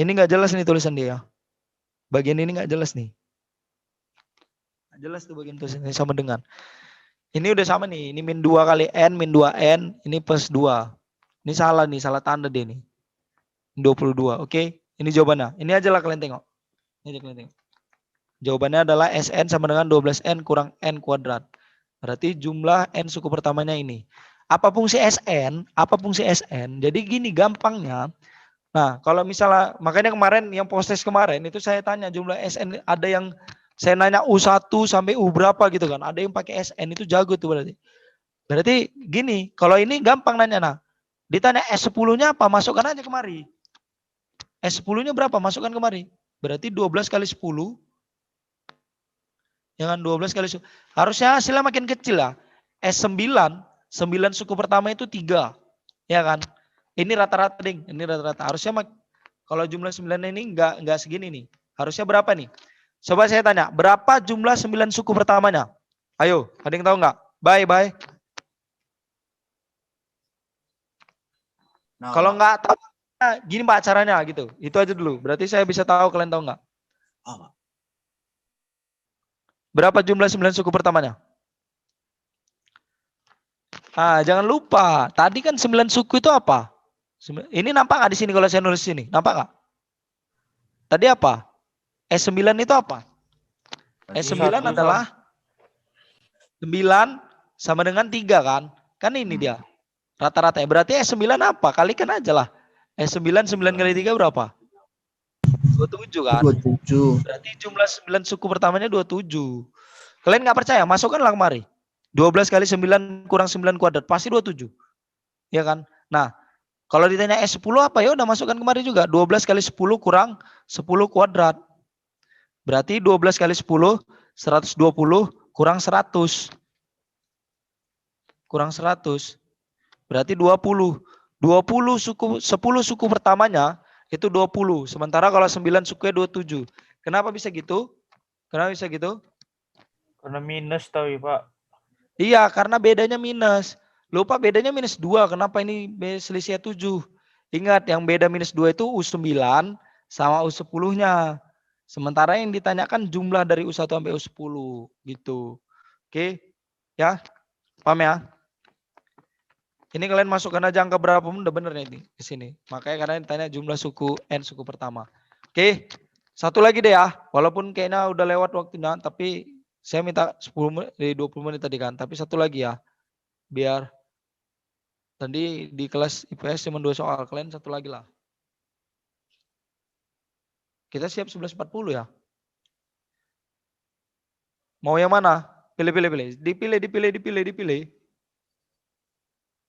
S6: Ini nggak jelas nih tulisan dia. Bagian ini nggak jelas nih. Nggak jelas tuh bagian tulisan ini sama dengan. Ini udah sama nih. Ini min 2 kali N. Min 2N. Ini plus 2. Ini salah nih. Salah tanda dia nih. 22. Oke. Ini jawabannya. Ini aja lah kalian tengok. Ini aja kalian tengok. Jawabannya adalah SN sama dengan 12N kurang N kuadrat. Berarti jumlah N suku pertamanya ini. Apa fungsi SN? Apa fungsi SN? Jadi gini gampangnya. Nah kalau misalnya, makanya kemarin yang proses kemarin itu saya tanya jumlah SN. Ada yang saya nanya U1 sampai U berapa gitu kan. Ada yang pakai SN itu jago tuh berarti. Berarti gini, kalau ini gampang nanya. Nah ditanya S10-nya apa? Masukkan aja kemari. S10-nya berapa? Masukkan kemari. Berarti 12 kali 10. Jangan 12 kali 10. Harusnya hasilnya makin kecil lah. S9, 9 suku pertama itu 3. Ya kan? Ini rata-rata ding. Ini rata-rata. Harusnya kalau jumlah 9 ini enggak segini nih. Harusnya berapa nih? Coba saya tanya. Berapa jumlah 9 suku pertamanya? Ayo, ada yang tahu enggak? Bye.
S2: Nah,
S6: Kalau enggak tahu, gini Pak caranya gitu. Itu aja dulu. Berarti saya bisa tahu kalian tahu nggak?
S2: oh, Pak.
S6: Berapa jumlah 9 suku pertamanya? Jangan lupa. Tadi kan 9 suku itu apa? Ini nampak nggak di sini kalau saya nulis sini? Nampak nggak? Tadi apa? S9 itu apa? S9 adalah 9 sama dengan 3 kan? Kan ini dia. Rata-rata. Berarti S9 apa? Kalikan aja lah. S9 9 kali 3 berapa? 27 kan?
S4: 27.
S6: Berarti jumlah 9 suku pertamanya 27. Kalian nggak percaya? Masukkanlah kemari. 12 kali 9 kurang 9 kuadrat. Pasti 27. Ya kan? Nah, kalau ditanya S10 apa? Ya udah masukkan kemari juga. 12 kali 10 kurang 10 kuadrat. Berarti 12 kali 10, 120 kurang 100. Kurang 100. Berarti 20. 10 suku pertamanya itu 20. Sementara kalau 9 sukunya 27. Kenapa bisa gitu? Kenapa bisa gitu?
S3: Karena minus tapi Pak.
S6: Iya, karena bedanya minus. Lupa bedanya minus 2. Kenapa ini selisihnya 7? Ingat, yang beda minus 2 itu U9 sama U10-nya. Sementara yang ditanyakan jumlah dari U1 sampai U10. Gitu. Oke? Ya? Paham ya? Ini kalian masukkan aja angka berapa pun udah bener nih di sini. Makanya karena ditanya jumlah suku N suku pertama. Oke? Satu lagi deh ya, walaupun kayaknya udah lewat waktunya, tapi saya minta 10 menit, 20 menit tadi kan, tapi satu lagi ya, biar tadi di kelas IPS cuma 2 soal, kalian satu lagi lah. Kita siap 11.40 ya. Mau yang mana? Pilih. Dipilih.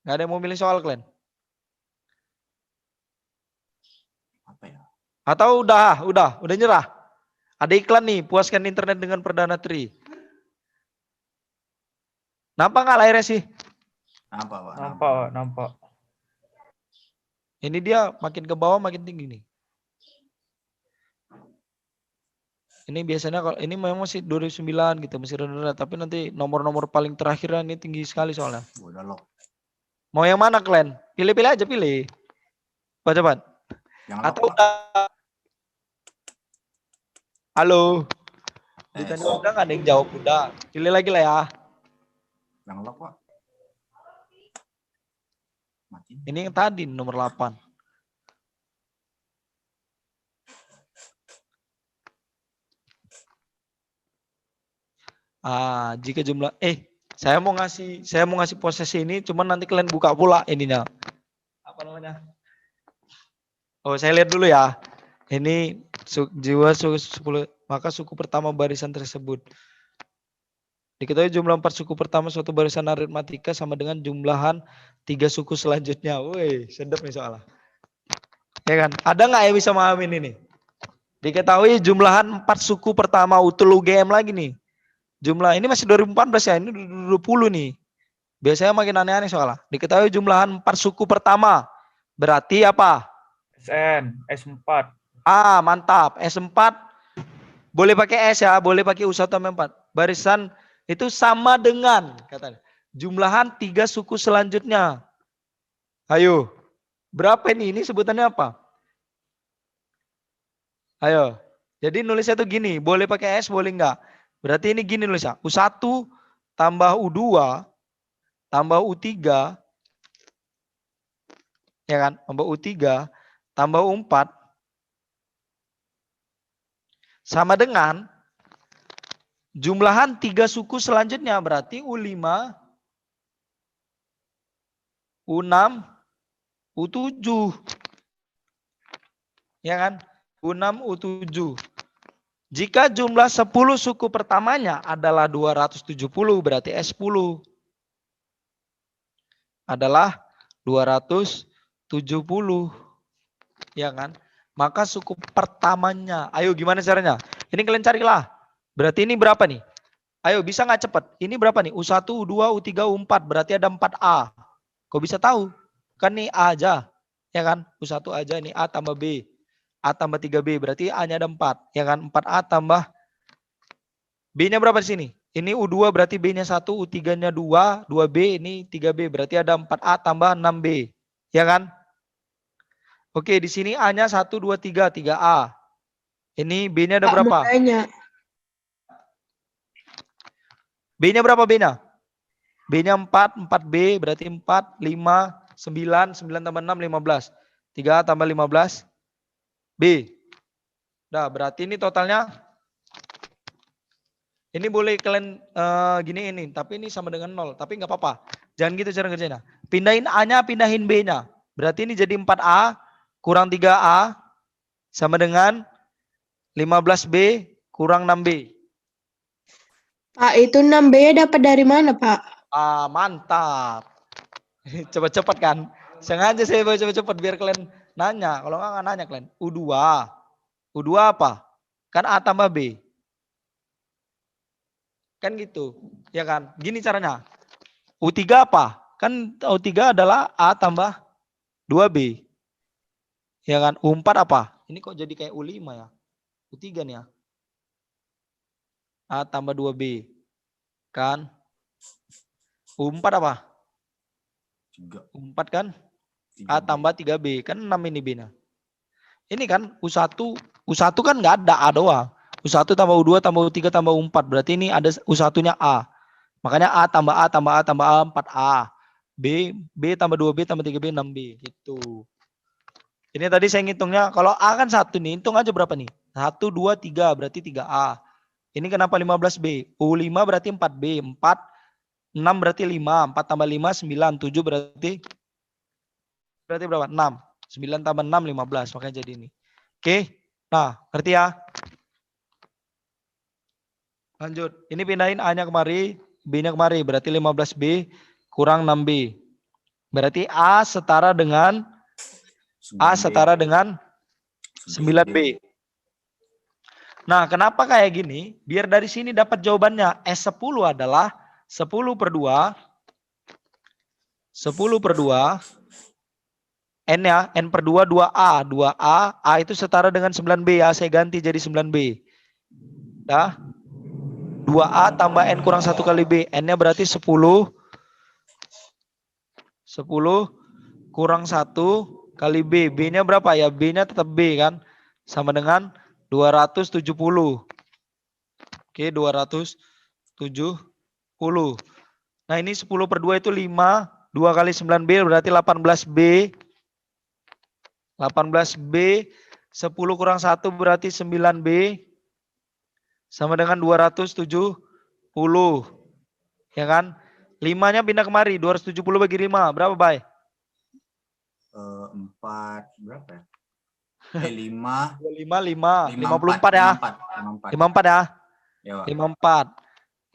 S6: Nggak ada yang mau milih soal kalian?
S2: Apa ya?
S6: Atau udah nyerah? Ada iklan nih, puaskan internet dengan Perdana Tri. Nampak nggak layarnya sih?
S2: Nampak, Pak.
S3: Nampak.
S6: Ini dia makin ke bawah makin tinggi nih. Ini biasanya kalau ini memang masih 2009 gitu, masih rendah, tapi nanti nomor-nomor paling terakhirnya ini tinggi sekali soalnya.
S2: Udah lock.
S6: Mau yang mana kalian? Pilih aja. Cepat.
S2: Yang lock,
S6: Atau
S2: Pak.
S6: udah? Halo.
S2: Tes.
S6: Ditanya udah nggak ada yang jawab udah. Pilih lagi lah ya.
S2: Yang lock, Pak. Mati.
S6: Ini yang tadi nomor 8. Jika jumlah saya mau ngasih posisi ini, cuman nanti kalian buka pula ininya. Apa namanya? Oh, saya lihat dulu ya. Ini jiwa suku 10, maka suku pertama barisan tersebut. Diketahui jumlah 4 suku pertama suatu barisan aritmatika sama dengan jumlahan 3 suku selanjutnya. Woi, sedap nih soalnya. Ya kan? Ada nggak yang bisa memahamin ini? Diketahui jumlahan 4 suku pertama utul UGM lagi nih. Jumlah ini masih 2014 ya, ini 2020 nih. Biasanya makin aneh-aneh soalnya. Diketahui jumlahan 4 suku pertama. Berarti apa?
S3: SN, S4.
S6: Mantap. S4 boleh pakai S ya, boleh pakai U1 sampai 4. Barisan itu sama dengan katanya jumlahan 3 suku selanjutnya. Ayo. Berapa ini? Ini sebutannya apa? Ayo. Jadi nulisnya tuh gini, boleh pakai S, boleh enggak? Berarti ini gini nulisnya, U1 tambah U2 tambah U3, ya kan? Tambah U3 tambah U4 sama dengan jumlahan 3 suku selanjutnya, berarti U5, U6, U7. Ya kan? U6, U7. Jika jumlah 10 suku pertamanya adalah 270, berarti S10 adalah 270. Ya kan? Maka suku pertamanya, ayo gimana caranya? Ini kalian carilah. Berarti ini berapa nih? Ayo bisa nggak cepat? Ini berapa nih? U1, U2, U3, U4. Berarti ada 4A. Kok bisa tahu? Kan nih A aja. Ya kan? U1 aja nih A tambah B. A tambah 3B, berarti A-nya ada 4. Ya kan? 4A tambah B-nya berapa di sini? Ini U2 berarti B-nya 1, U3-nya 2, 2B, ini 3B. Berarti ada 4A tambah 6B. Ya kan? Oke, di sini A-nya 1, 2, 3, 3A. Ini B-nya ada berapa? B-nya berapa B-nya? B-nya 4, 4B, berarti 4, 5, 9, 9 tambah 6, 15. 3A tambah 15. B. Nah, berarti ini totalnya. Ini boleh kalian gini ini, tapi ini sama dengan 0. Tapi nggak apa-apa. Jangan gitu cara kerjanya. Pindahin A-nya, pindahin B-nya. Berarti ini jadi 4A kurang 3A sama dengan 15B kurang 6B.
S5: Pak, itu 6B dapat dari mana, Pak?
S6: Mantap. Cepat-cepat kan. Sengaja saya bawa cepat-cepat biar kalian nanya. Kalau nggak nanya kalian. U2. U2 apa? Kan A tambah B. Kan gitu. Ya kan? Gini caranya. U3 apa? Kan U3 adalah A tambah 2B. Ya kan? U4 apa? Ini kok jadi kayak U5 ya? U3 nih ya. A tambah 2B. Kan? U4 apa?
S2: 3.
S6: U4 kan? A tambah 3B. Kan 6 ini B-nya. Ini kan U1 kan nggak ada A doang. U1 tambah U2 tambah U3 tambah U4. Berarti ini ada U1-nya A. Makanya A tambah A tambah A tambah A 4A. B tambah 2B tambah 3B 6B. Gitu. Ini tadi saya ngitungnya, kalau A kan 1 nih, hitung aja berapa nih? 1, 2, 3, berarti 3A. Ini kenapa 15B? U5 berarti 4B, 4, 6 berarti 5, 4 tambah 5, 9, 7 berarti berapa? 6. 9 tambah 6, 15, makanya jadi ini. Oke, nah ngerti ya? Lanjut, ini pindahin A-nya kemari, B-nya kemari, berarti 15B kurang 6B. Berarti A setara dengan 9B. Nah, kenapa kayak gini? Biar dari sini dapat jawabannya. S10 adalah 10 per 2. 10 per 2. N ya, N per 2, 2A. 2A, A itu setara dengan 9B ya. Saya ganti jadi 9B. Dah. 2A tambah N kurang 1 kali B. N-nya berarti 10. 10 kurang 1 kali B. B-nya berapa ya? B-nya tetap B kan? Sama dengan 270. Oke, 270. Nah, ini 10 per 2 itu 5. 2 kali 9B berarti 18B. 18B. 10 kurang 1 berarti 9B. Sama dengan 270. Ya kan? 5-nya pindah kemari. 270 bagi 5. Berapa, Bay?
S2: 4 berapa ya? 5
S6: 55 54 ya. 54 ya.
S2: Ya, Pak.
S6: 54.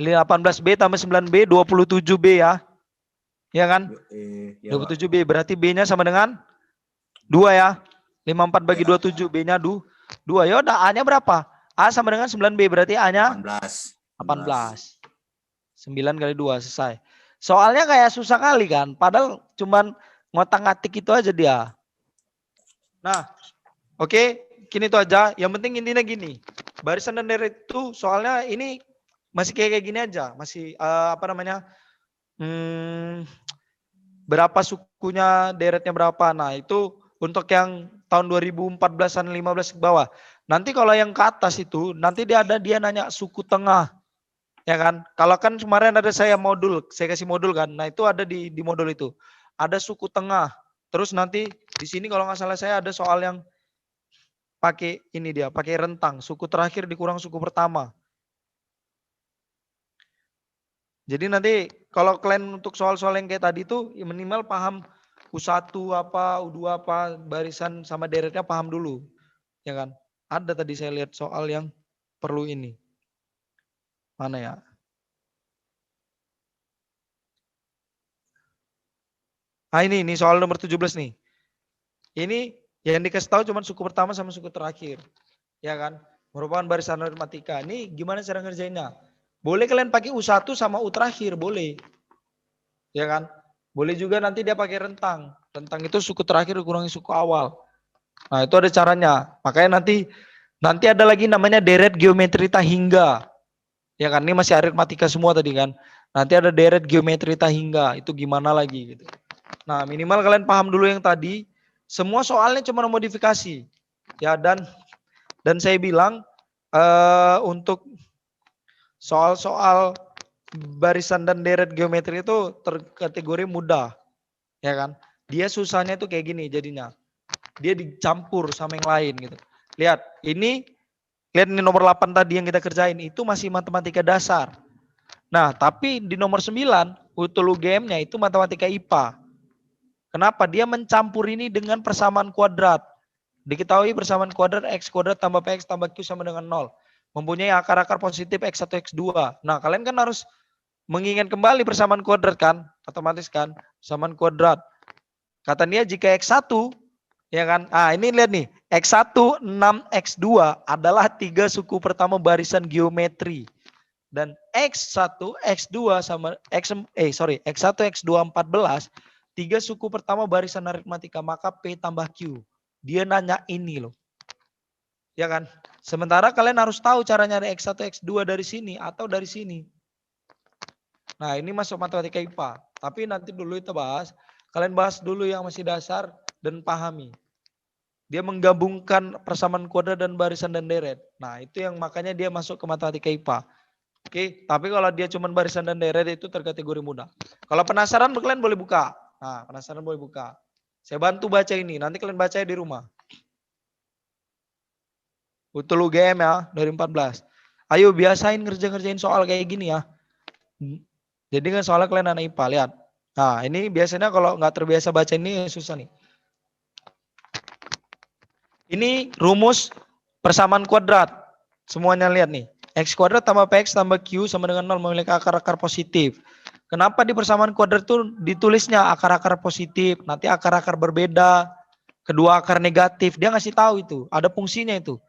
S6: 18B tambah 9B 27B ya. Ya kan?
S2: Ya, Pak.
S6: 27B berarti B-nya sama dengan 2 ya. 54 bagi 27 B-nya 2. Ya udah A-nya berapa? A sama dengan 9B berarti A-nya 18. 9 kali 2 selesai. Soalnya kayak susah kali kan. Padahal cuman ngotak-ngatik itu aja dia. Nah, oke, gini itu aja. Yang penting intinya gini. Barisan dan deret itu soalnya ini masih kayak gini aja. Masih berapa sukunya, deretnya berapa. Nah, itu untuk yang tahun 2014-an 15 ke bawah. Nanti kalau yang ke atas itu, nanti dia nanya suku tengah. Ya kan? Kalau kan kemarin ada saya kasih modul kan. Nah, itu ada di modul itu. Ada suku tengah. Terus nanti di sini kalau nggak salah saya ada soal yang pakai ini dia, pakai rentang. Suku terakhir dikurang suku pertama. Jadi nanti kalau kalian untuk soal-soal yang kayak tadi itu ya minimal paham U1 apa, U2 apa, barisan sama deretnya paham dulu. Ya kan? Ada tadi saya lihat soal yang perlu ini. Mana ya? Ah ini soal nomor 17 nih. Ini yang dikasih tahu cuma suku pertama sama suku terakhir. Ya kan? Merupakan barisan aritmatika. Ini gimana cara ngerjainnya? Boleh kalian pakai U1 sama U terakhir, boleh. Ya kan? Boleh juga nanti dia pakai rentang. Rentang itu suku terakhir dikurangi suku awal. Nah, itu ada caranya. Makanya nanti ada lagi namanya deret geometri hingga. Ya kan? Ini masih aritmatika semua tadi kan. Nanti ada deret geometri hingga. Itu gimana lagi gitu. Nah, minimal kalian paham dulu yang tadi. Semua soalnya cuma modifikasi. Ya, dan saya bilang untuk soal-soal barisan dan deret geometri itu terkategori mudah. Ya kan? Dia susahnya itu kayak gini jadinya. Dia dicampur sama yang lain gitu. Lihat ini nomor 8 tadi yang kita kerjain itu masih matematika dasar. Nah, tapi di nomor 9 utul UGM-nya itu matematika IPA. Kenapa? Dia mencampur ini dengan persamaan kuadrat. Diketahui persamaan kuadrat X kuadrat tambah PX tambah Q sama dengan 0. Mempunyai akar-akar positif X1, X2. Nah, kalian kan harus mengingat kembali persamaan kuadrat kan? Otomatis kan? Persamaan kuadrat. Kata dia jika X1, ya kan? Ah, ini lihat nih. X1, 6, X2 adalah 3 suku pertama barisan geometri. Dan X1, X2 sama X1, X2, 14 3 suku pertama barisan aritmatika, maka P tambah Q. Dia nanya ini loh. Ya kan? Sementara kalian harus tahu cara nyari X1, X2 dari sini atau dari sini. Nah, ini masuk matematika IPA. Tapi nanti dulu kita bahas. Kalian bahas dulu yang masih dasar dan pahami. Dia menggabungkan persamaan kuadrat dan barisan dan deret. Nah, itu yang makanya dia masuk ke matematika IPA. Oke, tapi kalau dia cuma barisan dan deret itu terkategori mudah. Kalau penasaran kalian boleh buka. Nah, penasaran boleh buka. Saya bantu baca ini, nanti kalian baca di rumah. Betul UGM ya, 2014. Ayo biasain ngerjain soal kayak gini ya. Jadi kan soalnya kalian anak IPA, lihat. Nah, ini biasanya kalau nggak terbiasa baca ini susah nih. Ini rumus persamaan kuadrat. Semuanya lihat nih. X kuadrat tambah PX tambah Q sama dengan 0 memiliki akar-akar positif. Kenapa di persamaan kuadrat itu ditulisnya akar-akar positif, nanti akar-akar berbeda, kedua akar negatif. Dia ngasih tahu itu, ada fungsinya itu.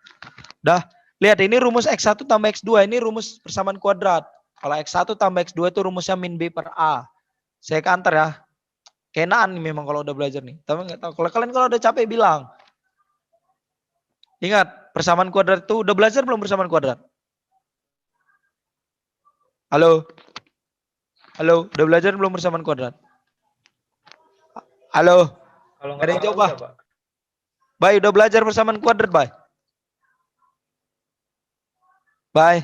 S6: Dah, lihat ini rumus X1 tambah X2, ini rumus persamaan kuadrat. Kalau X1 tambah X2 itu rumusnya min B per A. Saya kantor ya. Kenaan nih memang kalau udah belajar nih. Tapi nggak tahu. Kalau kalian kalau udah capek bilang. Ingat, persamaan kuadrat itu udah belajar belum persamaan kuadrat? Halo? Halo, udah belajar belum persamaan kuadrat? Halo?
S3: Kalau
S6: Ada yang
S3: nggak
S6: jawab,
S3: tahu
S6: Bah?
S3: siapa?
S6: Bay, udah belajar persamaan kuadrat, Bay? Bay?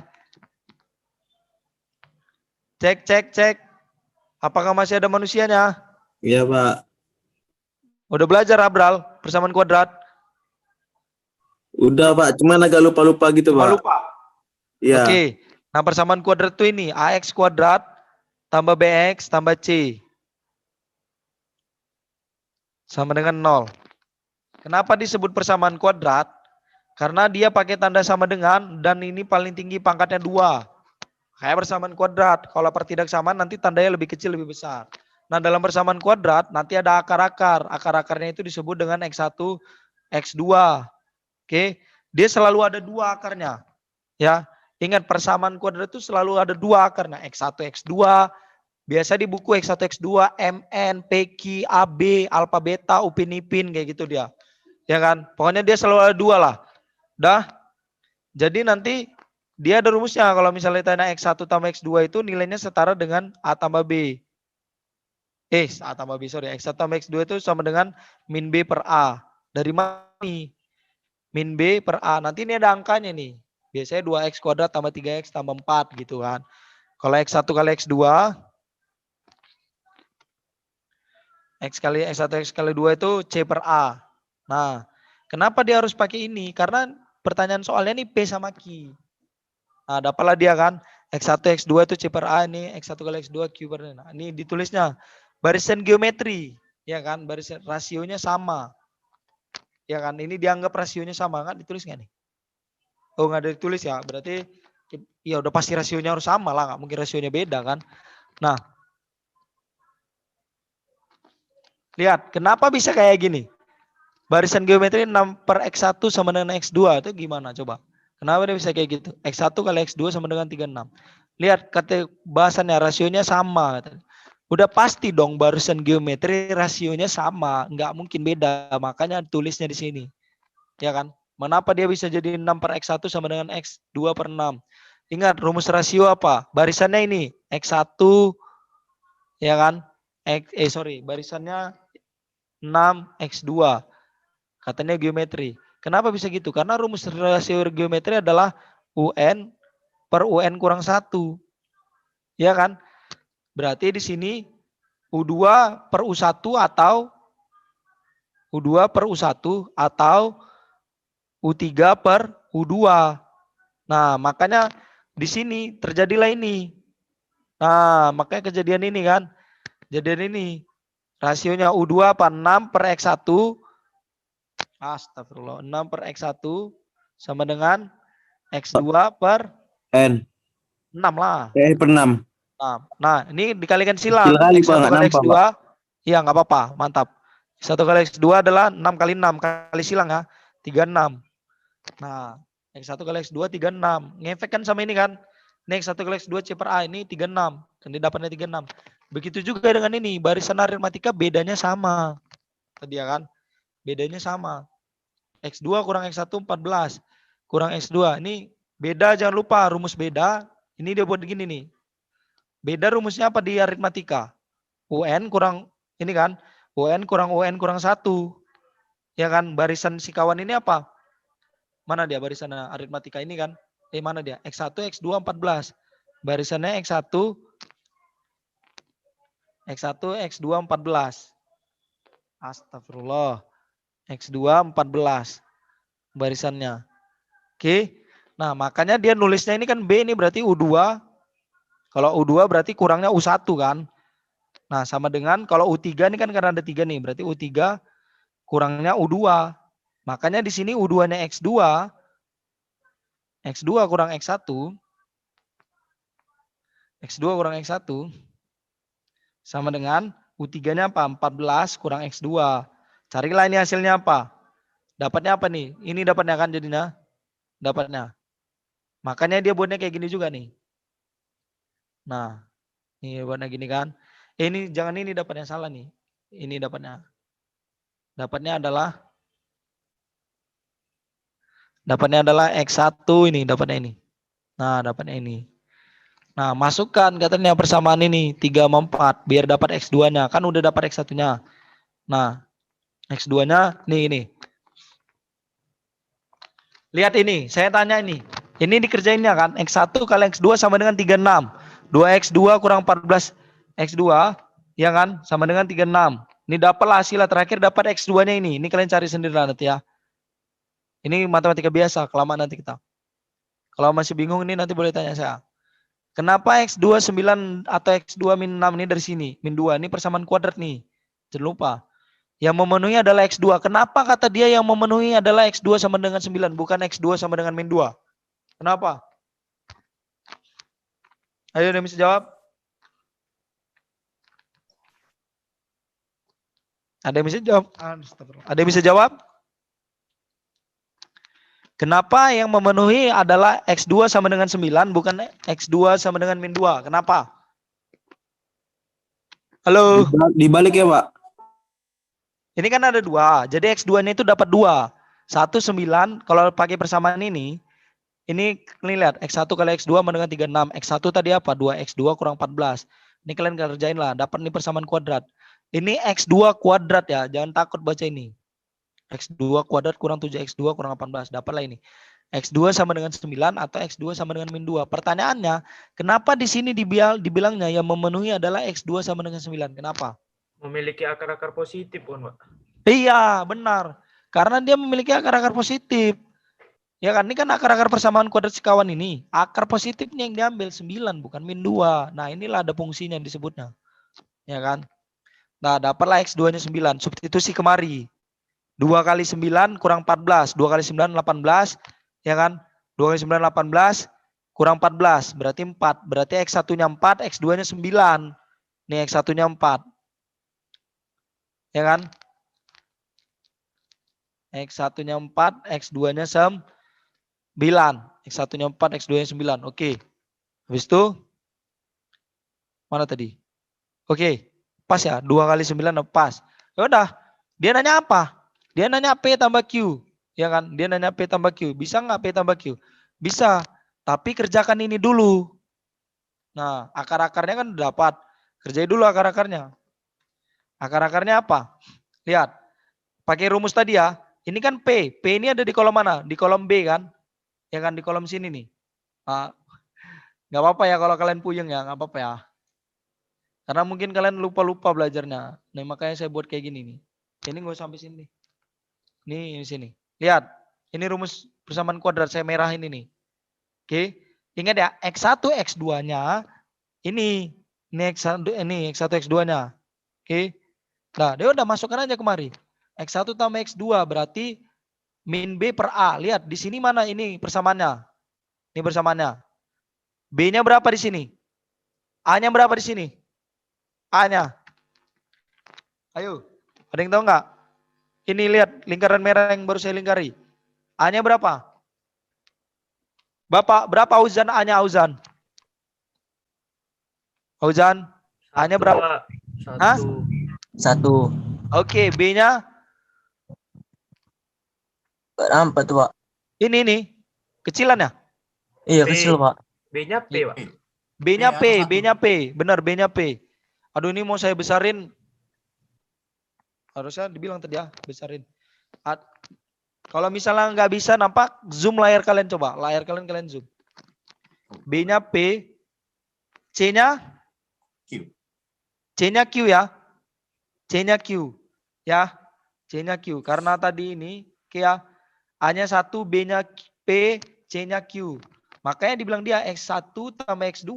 S6: Cek. Apakah masih ada manusianya?
S7: Iya, Pak.
S6: Udah belajar, Abral, persamaan kuadrat?
S7: Udah, Pak. Cuman agak lupa-lupa gitu,
S6: Cuma
S7: Pak.
S6: lupa.
S7: Iya.
S6: Oke. Nah, persamaan kuadrat itu ini, AX kuadrat tambah BX tambah C. Sama dengan 0. Kenapa disebut persamaan kuadrat? Karena dia pakai tanda sama dengan dan ini paling tinggi pangkatnya 2. Kayak persamaan kuadrat. Kalau pertidaksamaan nanti tandanya lebih kecil, lebih besar. Nah, dalam persamaan kuadrat nanti ada akar-akar. Akar-akarnya itu disebut dengan X1, X2. Oke. Dia selalu ada 2 akarnya. Ya. Ingat persamaan kuadrat itu selalu ada 2 akarnya. X1, X2. Biasa di buku X1, X2, MN, PQ, AB, alfa, beta, upin, ipin. Kayak gitu dia. Ya kan. Pokoknya dia selalu ada 2 lah. Dah. Jadi nanti dia ada rumusnya. Kalau misalnya tanya X1 tambah X2 itu nilainya setara dengan A tambah B. A tambah B, sorry. X1 tambah X2 itu sama dengan min B per A. Dari mana nih? Min B per A. Nanti ini ada angkanya nih. Biasanya 2X kuadrat tambah 3X tambah 4 gitu kan. Kalau X1 kali X2. X kali X1 X kali 2 itu C per A. Nah, kenapa dia harus pakai ini? Karena pertanyaan soalnya nih P sama Q. Nah, dapatlah dia kan. X1, X2 itu C per A, ini X1 kali X2 Q per A. Nah, ini ditulisnya barisan geometri. Ya kan, barisan rasionya sama. Ya kan, ini dianggap rasionya sama kan, ditulis nggak nih? Oh, nggak ada ditulis ya, berarti ya udah pasti rasionya harus sama lah, nggak mungkin rasionya beda kan. Nah, lihat, kenapa bisa kayak gini? Barisan geometri 6 per X1 sama dengan X2, itu gimana coba? Kenapa dia bisa kayak gitu? X1 kali X2 sama dengan 36. Lihat, kata bahasannya rasionya sama. Udah pasti dong barisan geometri rasionya sama, nggak mungkin beda, makanya tulisnya di sini. Ya kan? Kenapa dia bisa jadi 6 per X1 sama dengan X2 per 6? Ingat, rumus rasio apa? Barisannya ini, X1, ya kan? Barisannya 6, X2. Katanya geometri. Kenapa bisa gitu? Karena rumus rasio geometri adalah UN per UN kurang 1. Ya kan? Berarti di sini U2 per U1 atau U2 per U1 atau U3 per U2. Nah, makanya di sini terjadilah ini. Nah, makanya kejadian ini kan. Kejadian ini. Rasionya U2 apa? 6 per X1. Astagfirullah. 6 per X1 sama dengan X2 per
S7: N.
S6: 6 lah.
S7: Per 6.
S6: Nah, ini dikalikan silang.
S7: Kecil kali,
S6: X1
S7: Pak, nggak
S6: kali
S7: nampak,
S6: X2. Iya, nggak apa-apa. Mantap. X1 kali X2 adalah 6 kali 6. Kali silang ya. 36. Nah, X1 kali X2 36. Ngefek kan sama ini kan. Ini X1 kali X2 C per A ini 36. Kan dapatnya 36. Begitu juga dengan ini. Barisan aritmatika bedanya sama. Tadi ya kan. Bedanya sama. X2 kurang X1 14. Kurang X2. Ini beda, jangan lupa. Rumus beda. Ini dia buat begini nih. Beda rumusnya apa di aritmatika? UN kurang ini kan. UN kurang 1. Ya kan. Barisan si kawan ini apa? Mana dia barisan aritmatika ini kan? Mana dia? X1, X2, 14. Barisannya X1, X2, 14. Astagfirullah. X2 14 barisannya. Oke. Nah, makanya dia nulisnya ini kan B ini berarti U2. Kalau U2 berarti kurangnya U1 kan. Nah, sama dengan kalau U3 ini kan karena ada 3 nih, berarti U3 kurangnya U2. Makanya di sini U2-nya X2 kurang X1. X2 kurang X1 sama dengan U3-nya apa? 14 kurang X2. Carilah ini hasilnya apa? Dapatnya apa nih? Ini dapatnya kan jadinya? Dapatnya. Makanya dia buatnya kayak gini juga nih. Nah, ini buatnya gini kan. Ini jangan ini dapatnya salah nih. Ini dapatnya. Dapatnya adalah X1 ini, dapatnya ini. Nah, dapatnya ini. Nah, masukkan katanya persamaan ini 3 sama 4 biar dapat X2-nya. Kan udah dapat X1-nya. Nah, X2-nya nih ini. Lihat ini, saya tanya ini. Ini dikerjainnya kan, X1 kali X2 sama dengan 36. 2X2 kurang 14 X2, ya kan? Sama dengan 36. Ini dapatlah hasilnya terakhir dapat X2-nya ini. Ini kalian cari sendiri lah nanti ya. Ini matematika biasa, kelamaan nanti kita. Kalau masih bingung ini nanti boleh tanya saya. Kenapa X2 9 atau X2 min 6 ini dari sini? Min 2, ini persamaan kuadrat nih. Jangan lupa. Yang memenuhi adalah X2. Kenapa kata dia yang memenuhi adalah X2 sama dengan 9, bukan X2 sama dengan min 2? Kenapa? Ayo, ada yang bisa jawab? Ada yang bisa jawab? Ada yang bisa jawab? Kenapa yang memenuhi adalah X2 sama dengan 9, bukan X2 sama dengan min 2? Kenapa? Halo?
S7: Dibalik ya, Pak.
S6: Ini kan ada 2. Jadi X2-nya itu dapat 2. 1, 9. Kalau pakai persamaan ini lihat. X1 kali X2 sama dengan 36. X1 tadi apa? 2X2 kurang 14. Ini kalian kerjain lah. Dapat nih persamaan kuadrat. Ini X2 kuadrat ya. Jangan takut baca ini. X2 kuadrat kurang 7X2 kurang 18. Dapatlah ini. X2 sama dengan 9 atau X2 sama dengan min 2. Pertanyaannya, kenapa di sini dibilangnya yang memenuhi adalah X2 sama dengan 9? Kenapa?
S3: Memiliki akar-akar positif, Pak.
S6: Iya, benar. Karena dia memiliki akar-akar positif. Ya kan, ini kan akar-akar persamaan kuadrat sekawan ini. Akar positifnya yang diambil 9, bukan min 2. Nah, inilah ada fungsinya yang disebutnya. Ya kan? Nah, dapatlah X2-nya 9. Substitusi kemari. 2 kali 9 kurang 14. 2 kali 9, 18. Ya kan? 2 kali 9, 18. Kurang 14. Berarti 4. Berarti X1-nya 4, X2-nya 9. Nih X1-nya 4. Ya kan? X1-nya 4, X2-nya 9. X1-nya 4, X2-nya 9. Oke. Habis itu mana tadi? Oke. Pas ya? 2 kali 9 pas. Ya udah. Dia nanya apa? Dia nanya P tambah Q. Ya kan? Dia nanya P tambah Q. Bisa nggak P tambah Q? Bisa. Tapi kerjakan ini dulu. Nah, akar-akarnya kan dapat. Kerjain dulu akar-akarnya. Akar-akarnya apa? Lihat. Pakai rumus tadi ya. Ini kan P. P ini ada di kolom mana? Di kolom B kan? Ya kan, di kolom sini nih. Nah, nggak apa-apa ya kalau kalian puyeng ya. Nggak apa-apa ya. Karena mungkin kalian lupa-lupa belajarnya. Nah, makanya saya buat kayak gini nih. Ini nggak sampai sini. Nih, di sini. Lihat. Ini rumus persamaan kuadrat saya merah ini nih. Oke. Ingat ya. X1, X2-nya. Ini X1, X2-nya. Oke. Nah, dia udah masukkan aja kemari. X1 tambah X2 berarti min B per A. Lihat di sini mana ini persamaannya. Ini persamaannya. B-nya berapa di sini? A-nya berapa di sini? A-nya. Ayo. Ada yang tahu nggak? Ini lihat lingkaran merah yang baru saya lingkari. A-nya berapa? Bapak, berapa Auzan A-nya Auzan? Auzan? A-nya berapa?
S3: 1.
S6: Hah?
S8: 1.
S6: Oke, B-nya?
S8: Berapa tuh, Pak?
S6: Ini. Kecilan ya?
S8: Iya,
S3: P.
S8: kecil, Pak.
S3: B-nya P, Pak.
S6: B-nya
S2: B
S6: P,
S2: atau 1?
S6: B-nya P. Benar, B-nya P. Aduh, ini mau saya besarin. Harusnya dibilang tadi ya, besarin. Kalau misalnya nggak bisa nampak, zoom layar kalian coba. Layar kalian zoom. B-nya P. C-nya?
S2: Q.
S6: C-nya Q ya. C-nya Q. Ya, C-nya Q. Karena tadi ini kayak A-nya 1, B-nya P, C-nya Q. Makanya dibilang dia X1 tambah X2.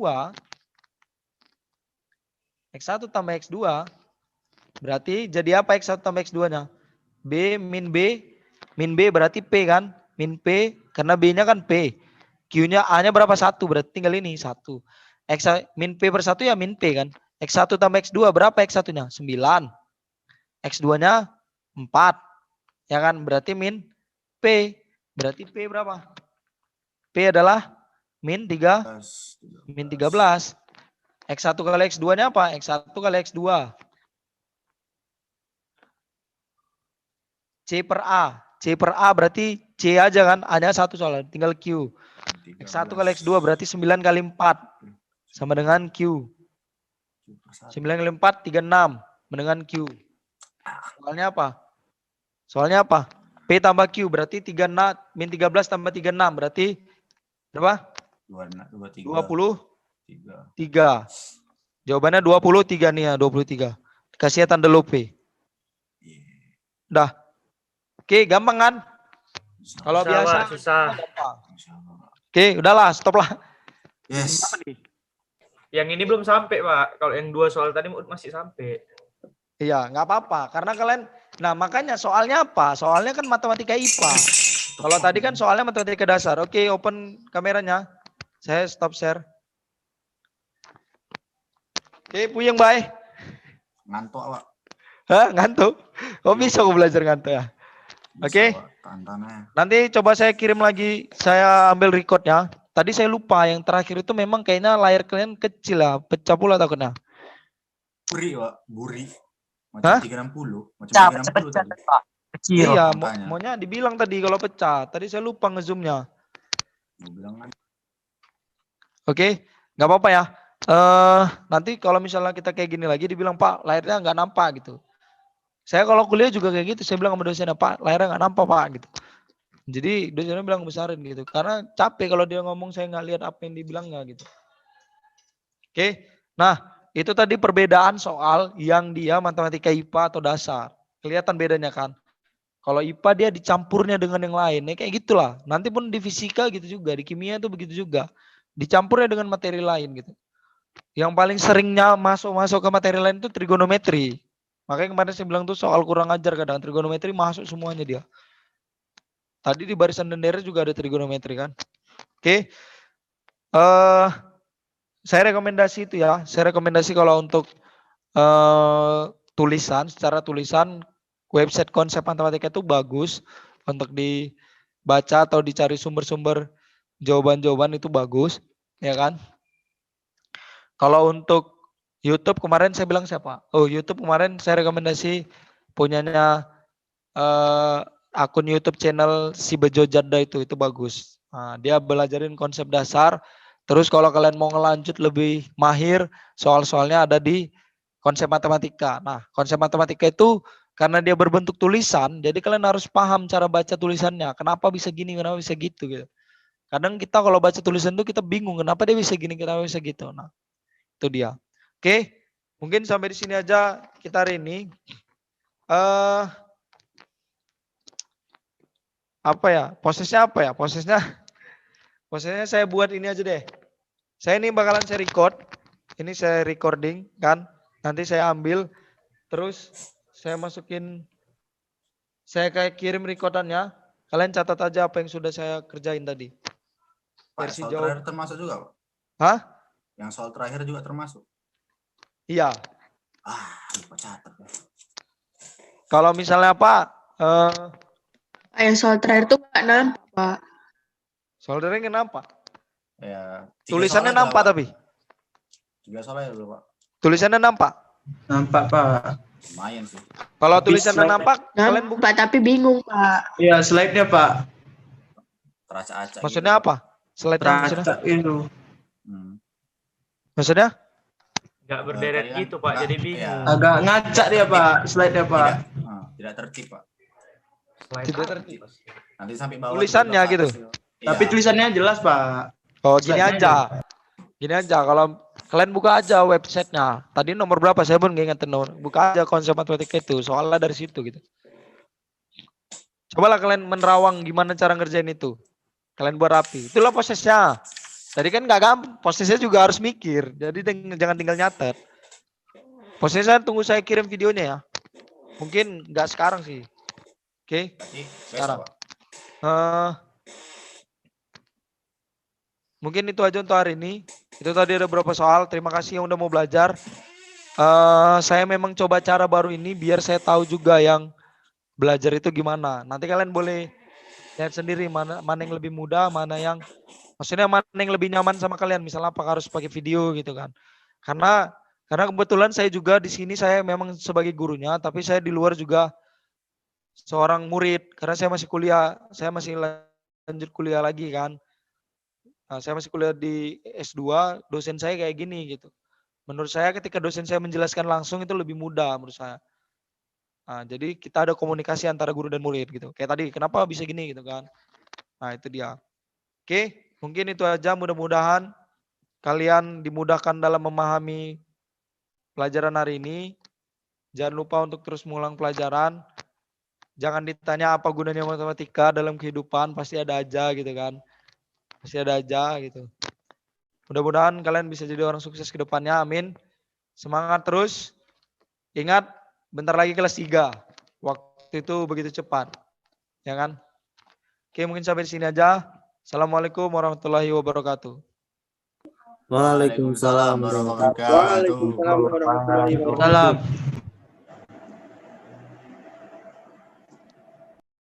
S6: X1 tambah X2. Berarti jadi apa X1 tambah X2-nya? B min B. Min B berarti P kan? Min P karena B-nya kan P. Q-nya A-nya berapa? 1. Berarti tinggal ini 1. X min P per 1 ya min P kan? X1 tambah X2 berapa X1-nya? 9. X2-nya 4. Ya kan? Berarti min P. Berarti P berapa? P adalah min 3. Min 13. X1 kali X2-nya apa? X1 kali X2. C per A. C per A berarti C aja kan? A-nya 1 soalnya. Tinggal Q. X1 kali X2 berarti 9 kali 4. Sama dengan Q. 9 kali 4, 36. Sama dengan Q. Soalnya apa? Soalnya apa? P tambah Q berarti 36. Min 13 tambah 36. Berarti berapa? 23. Jawabannya 23 nih ya. 23. Kasih tanda lope. Udah. Oke, gampang kan? Kalau
S3: Susah,
S6: biasa
S3: Pak, susah.
S6: gampang. Oke, udahlah, stop lah.
S2: Yes.
S3: Yang ini belum sampai, Pak. Kalau yang 2 soal tadi masih sampai.
S6: Iya, nggak apa-apa. Karena kalian, nah makanya soalnya apa? Soalnya kan matematika IPA. Kalau tadi kan soalnya matematika dasar. Oke, open kameranya. Saya stop share. Oke, puyeng, bye.
S2: Ngantuk, Pak.
S6: Hah, ngantuk? Kok bisa aku belajar ngantuk ya? Oke. Nanti coba saya kirim lagi, saya ambil recordnya. Tadi saya lupa, yang terakhir itu memang kayaknya layar kalian kecil lah, pecah pula takutnya.
S2: Buri, Pak. Buri.
S6: Hah?
S2: Macam 360. Macam
S8: Pecah,
S2: 360
S8: pecah,
S2: tadi.
S8: Pak. Kecil.
S6: Iya,
S2: makanya.
S6: maunya dibilang tadi kalau pecah. Tadi saya lupa ngezoomnya.
S2: Mau bilang kan.
S6: Oke, nggak apa-apa ya. Nanti kalau misalnya kita kayak gini lagi, dibilang Pak, layarnya nggak nampak gitu. Saya kalau kuliah juga kayak gitu, saya bilang sama dosennya, Pak, layarnya nggak nampak Pak gitu. Jadi dosennya bilang besarin gitu, karena capek kalau dia ngomong saya nggak lihat apa yang dibilangnya gitu. Oke, nah itu tadi perbedaan soal yang dia matematika IPA atau dasar. Kelihatan bedanya kan? Kalau IPA dia dicampurnya dengan yang lain, ya kayak gitulah. Nanti pun di fisika gitu juga, di kimia itu begitu juga. Dicampurnya dengan materi lain gitu. Yang paling seringnya masuk ke materi lain itu trigonometri. Makanya kemarin saya bilang tuh soal kurang ajar kadang, trigonometri masuk semuanya dia. Tadi di barisan dan deret juga ada trigonometri kan. Oke. Saya rekomendasi itu ya. Saya rekomendasi kalau untuk tulisan, secara tulisan website konsep matematika itu bagus untuk dibaca atau dicari sumber-sumber jawaban-jawaban itu bagus, ya kan? Kalau untuk YouTube kemarin saya bilang siapa? Oh, YouTube kemarin saya rekomendasi punyanya akun YouTube channel si Bejo Janda itu bagus. Nah, dia belajarin konsep dasar. Terus kalau kalian mau ngelanjut lebih mahir, soal-soalnya ada di konsep matematika. Nah, konsep matematika itu karena dia berbentuk tulisan, jadi kalian harus paham cara baca tulisannya. Kenapa bisa gini, kenapa bisa gitu gitu. Kadang kita kalau baca tulisan itu kita bingung kenapa dia bisa gini, kenapa bisa gitu. Nah, itu dia. Oke, mungkin sampai di sini aja kita hari ini. Apa ya? Prosesnya apa ya? Prosesnya saya buat ini aja deh. Saya ini bakalan saya record. Ini saya recording kan. Nanti saya ambil. Terus saya masukin. Saya kayak kirim recordannya. Kalian catat aja apa yang sudah saya kerjain tadi.
S2: Pak,
S6: Versi
S2: soal
S6: jauh.
S2: terakhir termasuk juga, Pak?
S6: Hah?
S2: Yang soal terakhir juga termasuk?
S6: Iya.
S2: Lupa catat. Pak.
S6: Kalau misalnya apa?
S5: Yang soal terakhir tuh nggak nampak, Pak.
S6: Soldernya kenapa?
S2: Ya,
S6: Tulisannya nampak tapi.
S2: 3 soal aja dulu, Pak.
S6: Tulisannya nampak.
S4: Nampak, Pak.
S2: Lumayan sih.
S6: Kalau tulisannya
S4: slide-nya.
S6: nampak, kalian buka.
S5: Nampak tapi bingung, Pak.
S4: Iya, slide-nya, Pak.
S2: Teracak-acak.
S6: Maksudnya
S2: gitu,
S6: apa? Slide-nya maksudnya?
S4: Teracak itu.
S6: Maksudnya?
S3: Nggak berderet
S2: tadi kan
S3: gitu, Pak. Jadi bingung.
S2: Iya.
S4: Agak ngacak dia, Pak. Slide-nya, Pak.
S2: Tidak tertib, Pak.
S3: Slide
S6: Tidak
S3: apa
S6: tertib.
S3: sih, Pak?
S2: Nanti sampai bawah.
S6: Tulisannya
S2: ke
S6: gitu.
S2: atas,
S4: Tapi
S2: iya.
S4: tulisannya jelas, Pak.
S6: Oh, gini
S4: Slide-nya
S6: aja. Gini aja. Kalau Kalian buka aja websitenya. Tadi nomor berapa? Saya pun nggak ingat nomor. Buka aja konsep matematika itu. Soalnya dari situ gitu. Cobalah kalian menerawang gimana cara ngerjain itu. Kalian buat rapi. Itulah prosesnya. Tadi kan nggak gampang. Prosesnya juga harus mikir. Jadi jangan tinggal nyatet. Prosesnya tunggu saya kirim videonya ya. Mungkin nggak sekarang sih. Oke. Sekarang. Mungkin itu aja untuk hari ini. Itu tadi ada beberapa soal. Terima kasih yang udah mau belajar. Saya memang coba cara baru ini biar saya tahu juga yang belajar itu gimana. Nanti kalian boleh lihat sendiri mana yang lebih mudah, mana yang maksudnya mana yang lebih nyaman sama kalian. Misalnya apakah harus pakai video gitu kan. Karena kebetulan saya juga di sini saya memang sebagai gurunya, tapi saya di luar juga seorang murid karena saya masih kuliah, saya masih lanjut kuliah lagi kan. Nah, saya masih kuliah di S2, dosen saya kayak gini gitu. Menurut saya ketika dosen saya menjelaskan langsung itu lebih mudah menurut saya. Nah, jadi kita ada komunikasi antara guru dan murid gitu. Kayak tadi, kenapa bisa gini gitu kan. Nah, itu dia. Oke, mungkin itu aja. Mudah-mudahan kalian dimudahkan dalam memahami pelajaran hari ini. Jangan lupa untuk terus mengulang pelajaran. Jangan ditanya apa gunanya matematika dalam kehidupan, pasti ada aja gitu kan. Pasti ada aja gitu. Mudah-mudahan kalian bisa jadi orang sukses ke depannya. Amin. Semangat terus. Ingat, bentar lagi kelas 3. Waktu itu begitu cepat. Ya kan? Oke, mungkin sampai di sini aja. Assalamualaikum warahmatullahi wabarakatuh.
S7: Waalaikumsalam warahmatullahi wabarakatuh.
S4: Salam.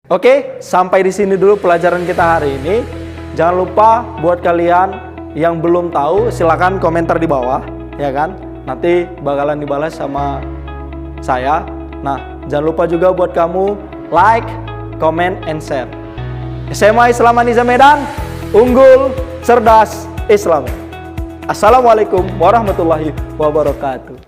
S1: Oke, sampai di sini dulu pelajaran kita hari ini. Jangan lupa buat kalian yang belum tahu silakan komentar di bawah, ya kan? Nanti bakalan dibalas sama saya. Nah, jangan lupa juga buat kamu like, comment, and share. SMA Islam Anizam Medan, unggul, cerdas, Islam. Assalamualaikum warahmatullahi wabarakatuh.